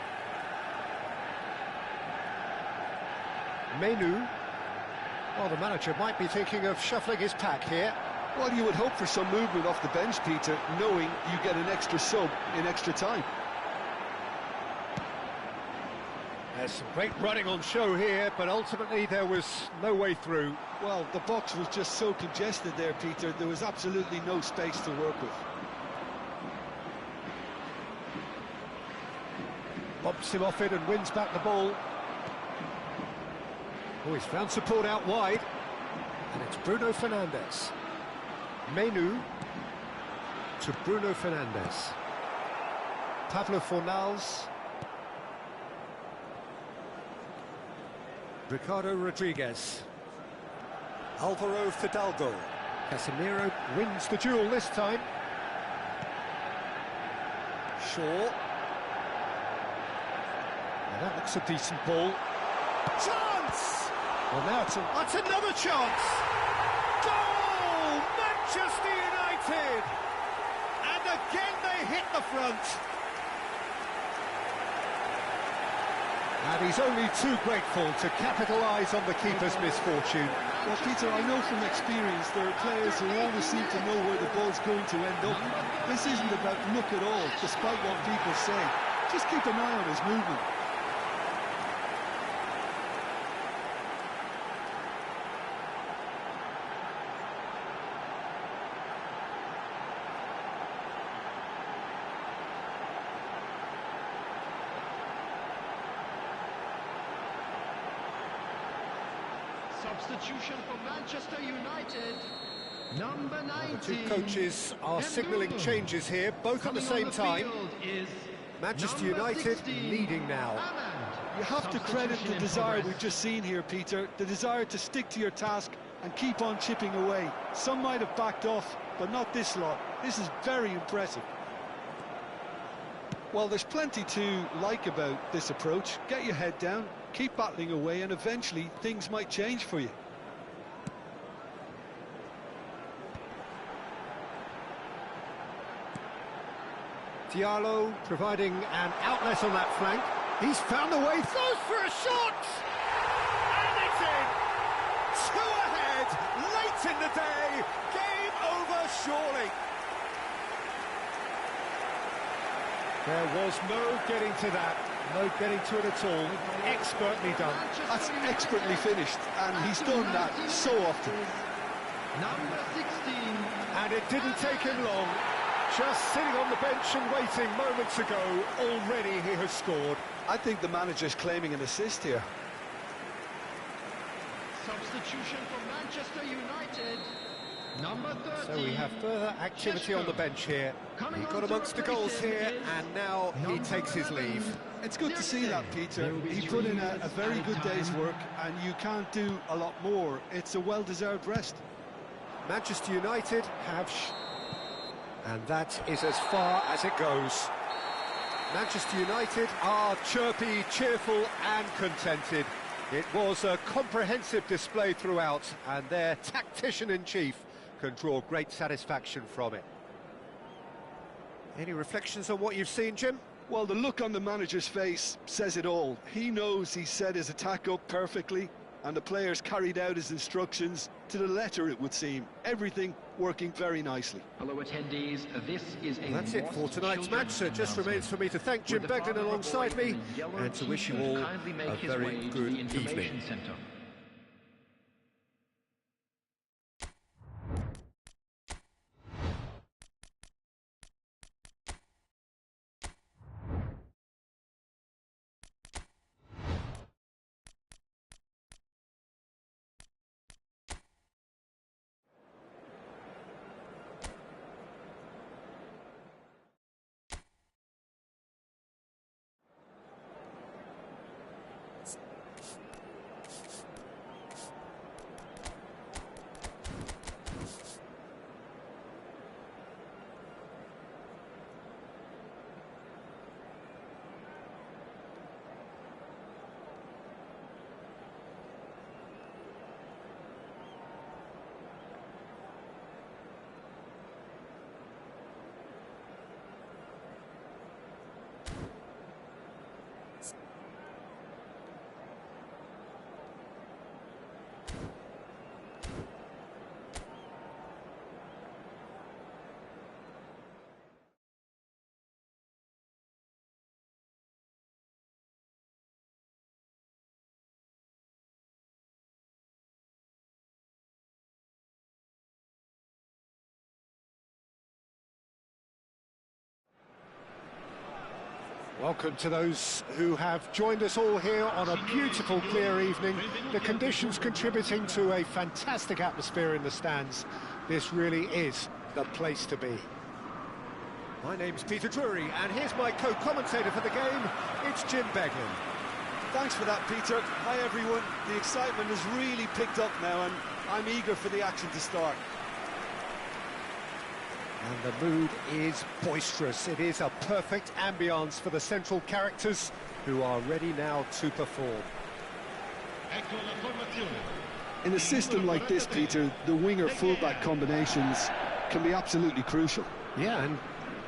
Menu. Well, the manager might be thinking of shuffling his pack here. Well, you would hope for some movement off the bench, Peter, knowing you get an extra sub in extra time. There's some great running on show here, but ultimately there was no way through. Well, the box was just so congested there, Peter. There was absolutely no space to work with. Bumps him off it and wins back the ball. Oh, he's found support out wide. And it's Bruno Fernandes. Menu to Bruno Fernandes. Pablo Fornals. Ricardo Rodriguez. Alvaro Fidalgo. Casemiro wins the duel this time. Shaw. Now that looks a decent ball. Chance! Well, now that's another chance! Goal! Manchester United! And again they hit the front. And he's only too grateful to capitalise on the keeper's misfortune. Well, Peter, I know from experience there are players who always seem to know where the ball's going to end up. This isn't about luck at all, despite what people say. Just keep an eye on his movement. Substitution for Manchester United. Number 90. The two coaches are signalling changes here, both at the same time. Manchester United leading now. You have to credit the desire we've just seen here, Peter. The desire to stick to your task and keep on chipping away. Some might have backed off, but not this lot. This is very impressive. Well, there's plenty to like about this approach. Get your head down, keep battling away, and eventually things might change for you. Diallo providing an outlet on that flank. He's found a way, throws for a shot! And it's in! Two ahead, late in the day, game over surely. There was no getting to that, no getting to it at all. Expertly done. That's expertly finished, and he's done that so often. Number 16. And it didn't take him long. Just sitting on the bench and waiting moments ago, already he has scored. I think the manager's claiming an assist here. Substitution for Manchester United. Number 13. So we have further activity on the bench here. He got amongst the goals here, and now he takes his leave. It's good to see that, Peter. He put in a very good day's work, and you can't do a lot more. It's a well-deserved rest. Manchester United have... And that is as far as it goes. Manchester United are chirpy, cheerful and contented. It was a comprehensive display throughout, and their tactician-in-chief can draw great satisfaction from it. Any reflections on what you've seen, Jim? Well, the look on the manager's face says it all. He knows he set his attack up perfectly, and the players carried out his instructions to the letter, it would seem. Everything working very nicely. Hello attendees, this is a... That's it for tonight's match, so it just remains for me to thank Jim Begden alongside me and to wish you all a very good evening. Welcome to those who have joined us all here on a beautiful, clear evening. The conditions contributing to a fantastic atmosphere in the stands. This really is the place to be. My name's Peter Drury, and here's my co-commentator for the game. It's Jim Beglin. Thanks for that, Peter. Hi, everyone. The excitement has really picked up now, and I'm eager for the action to start. And the mood is boisterous. It is a perfect ambience for the central characters who are ready now to perform. In a system like this, Peter, the winger-fullback combinations can be absolutely crucial. Yeah, and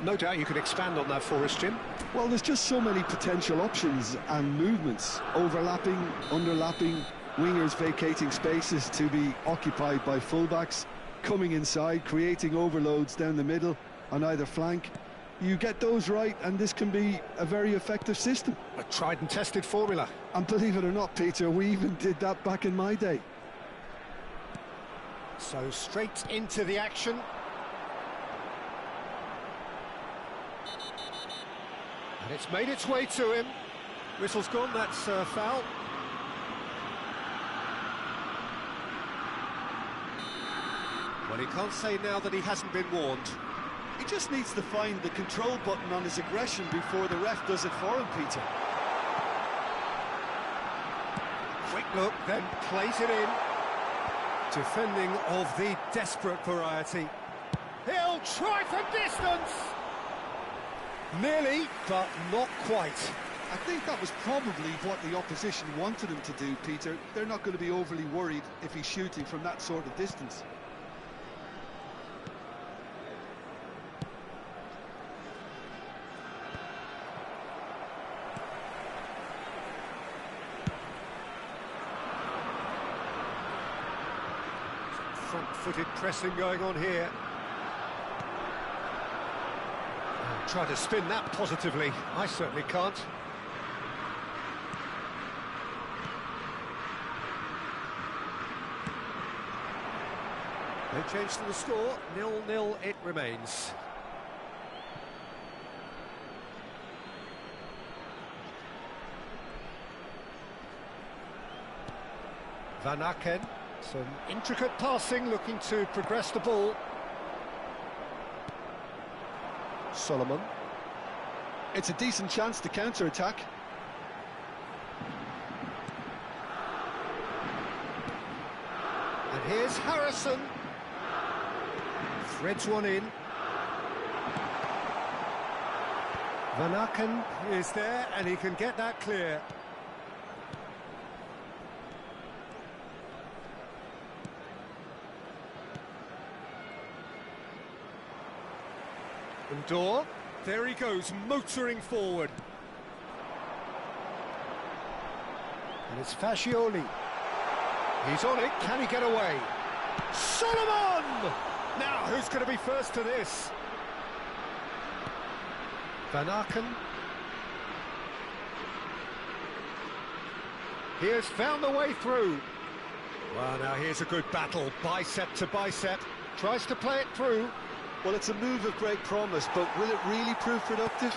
no doubt you could expand on that for us, Jim. Well, there's just so many potential options and movements. Overlapping, underlapping, wingers vacating spaces to be occupied by fullbacks, coming inside, creating overloads down the middle on either flank. You get those right, and this can be a very effective system. A tried and tested formula. And believe it or not, Peter, we even did that back in my day. So straight into the action. And it's made its way to him. Whistle's gone, that's foul. Well, he can't say now that he hasn't been warned. He just needs to find the control button on his aggression before the ref does it for him, Peter. Quick look, then plays it in. Defending of the desperate variety. He'll try for distance! Nearly, but not quite. I think that was probably what the opposition wanted him to do, Peter. They're not going to be overly worried if he's shooting from that sort of distance. Front-footed pressing going on here. Try to spin that positively. I certainly can't. No change to the score, 0-0 it remains. Van Aken, some intricate passing, looking to progress the ball. Solomon. It's a decent chance to counter-attack. And here's Harrison. Threads one in. Van Aken Is there, and he can get that clear. Door. There he goes, motoring forward. And it's Fascioli. He's on it, can he get away? Solomon! Now, who's going to be first to this? Van Aken. He has found the way through. Well, now here's a good battle, bicep to bicep. Tries to play it through. Well, it's a move of great promise, but will it really prove productive?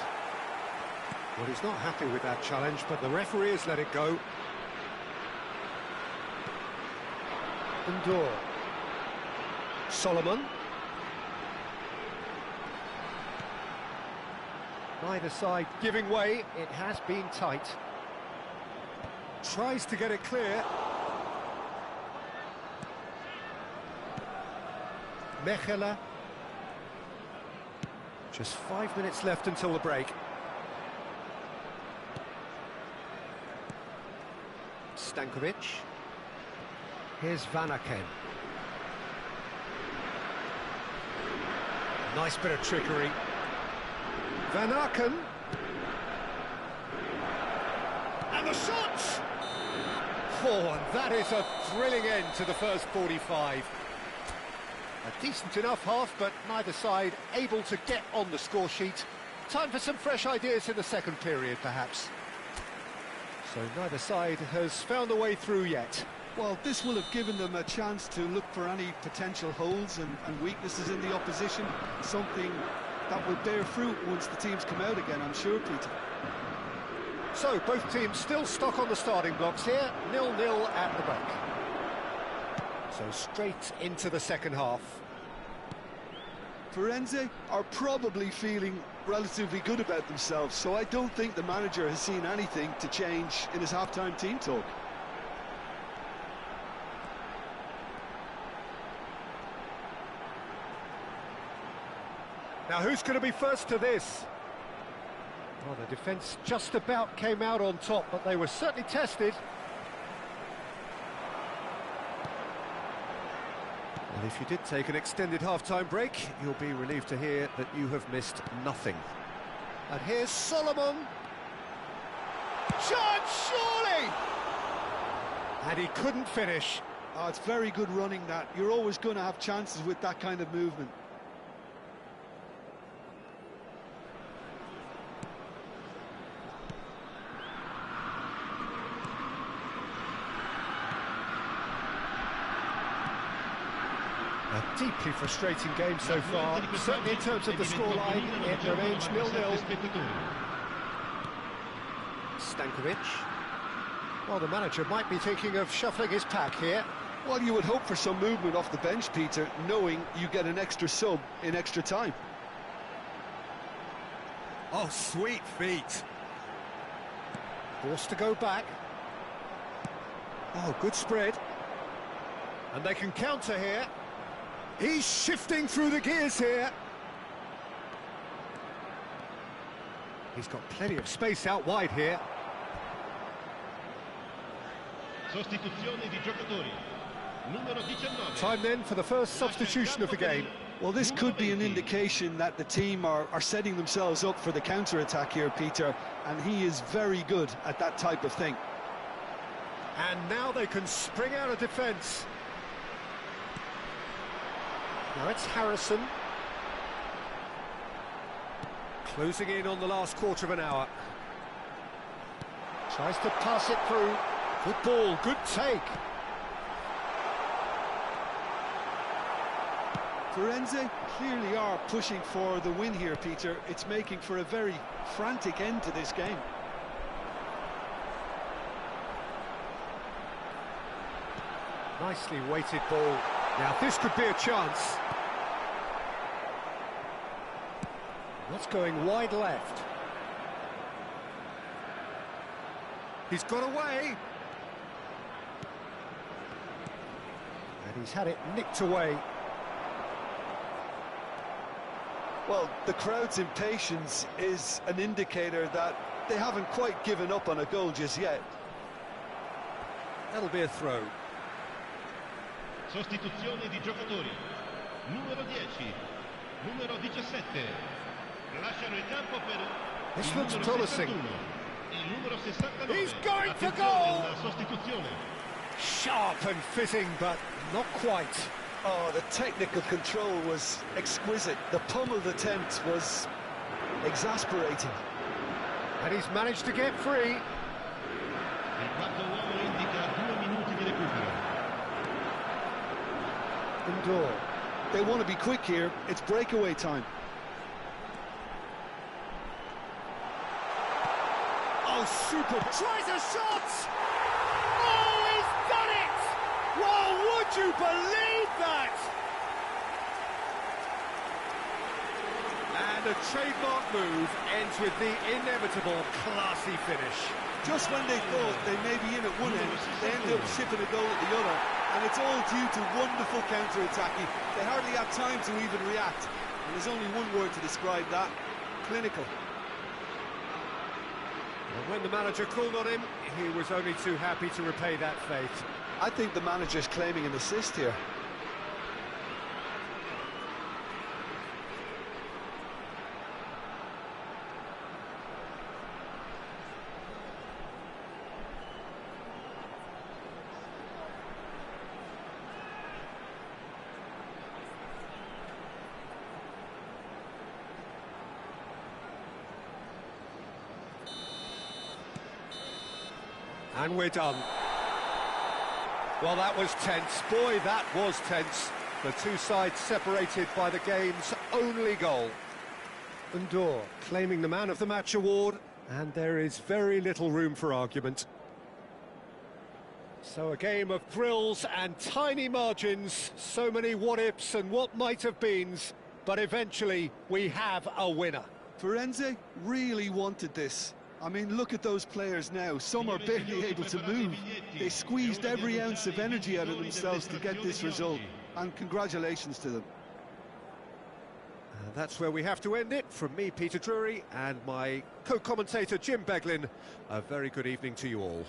Well, he's not happy with that challenge, but the referee has let it go. Door. Solomon. Neither side giving way. It has been tight. Tries to get it clear. Mechela. Just 5 minutes left until the break. Stankovic. Here's Van Aken. Nice bit of trickery. Van Aken. And the shot! Oh, and that is a thrilling end to the first 45. A decent enough half, but neither side able to get on the score sheet. Time for some fresh ideas in the second period, perhaps. So neither side has found a way through yet. Well, this will have given them a chance to look for any potential holes and weaknesses in the opposition, something that will bear fruit once the teams come out again, I'm sure, Peter. So, both teams still stuck on the starting blocks here, 0-0 at the break. So, straight into the second half. Firenze are probably feeling relatively good about themselves, so I don't think the manager has seen anything to change in his half-time team talk. Now, who's going to be first to this? Well, the defence just about came out on top, but they were certainly tested. And if you did take an extended half-time break, you'll be relieved to hear that you have missed nothing. And here's Solomon. Chance, surely! And he couldn't finish. Oh, it's very good running, that. You're always going to have chances with that kind of movement. A deeply frustrating game so far, certainly in terms of the scoreline. It remains 0-0. Stankovic. Well, the manager might be thinking of shuffling his pack here. Well, you would hope for some movement off the bench, Peter, knowing you get an extra sub in extra time. Oh, sweet feet. Forced to go back. Oh, good spread. And they can counter here. He's shifting through the gears here. He's got plenty of space out wide here. Sostituzione di giocatori. Numero 19. Time then for the first substitution of the game. Well, this could be an indication that the team are setting themselves up for the counter-attack here, Peter, and he is very good at that type of thing. And now they can spring out of defence. Now it's Harrison. Closing in on the last quarter of an hour. Tries to pass it through. Good ball, good take. Firenze clearly are pushing for the win here, Peter. It's making for a very frantic end to this game. Nicely weighted ball. Now this could be a chance. What's going wide left? He's got away. And he's had it nicked away. Well, the crowd's impatience is an indicator that they haven't quite given up on a goal just yet. That'll be a throw. Sostituzione di giocatori. Numero 10, numero 17. Lasciano il campo per This il looks numero promising. 61, il numero 69. He's going for Attenzione goal! alla sostituzione. Sharp and fitting, but not quite. Oh, the technical control was exquisite. The pummeled attempt was exasperating. And he's managed to get free. Il quarto uomo indica 2 minuti di recupero. Indoor. They want to be quick here. It's breakaway time. Oh, super. Tries a shot! Oh, he's done it! Well, would you believe that? And a trademark move ends with the inevitable classy finish. Just when they thought they may be in at one end, they end up shipping a goal at the other. And it's all due to wonderful counter-attacking. They hardly have time to even react. And there's only one word to describe that: clinical. And when the manager called on him, he was only too happy to repay that fate. I think the manager's claiming an assist here. And we're done. Well, that was tense. Boy, that was tense. The two sides separated by the game's only goal. Undur claiming the Man of the Match award, And there is very little room for argument. So a game of thrills and tiny margins, so many what-ifs and what-might-have-beens, but eventually we have a winner. Firenze really wanted this. I mean, look at those players now. Some are barely able to move. They squeezed every ounce of energy out of themselves to get this result. And congratulations to them. And that's where we have to end it. From me, Peter Drury, and my co-commentator, Jim Beglin. A very good evening to you all.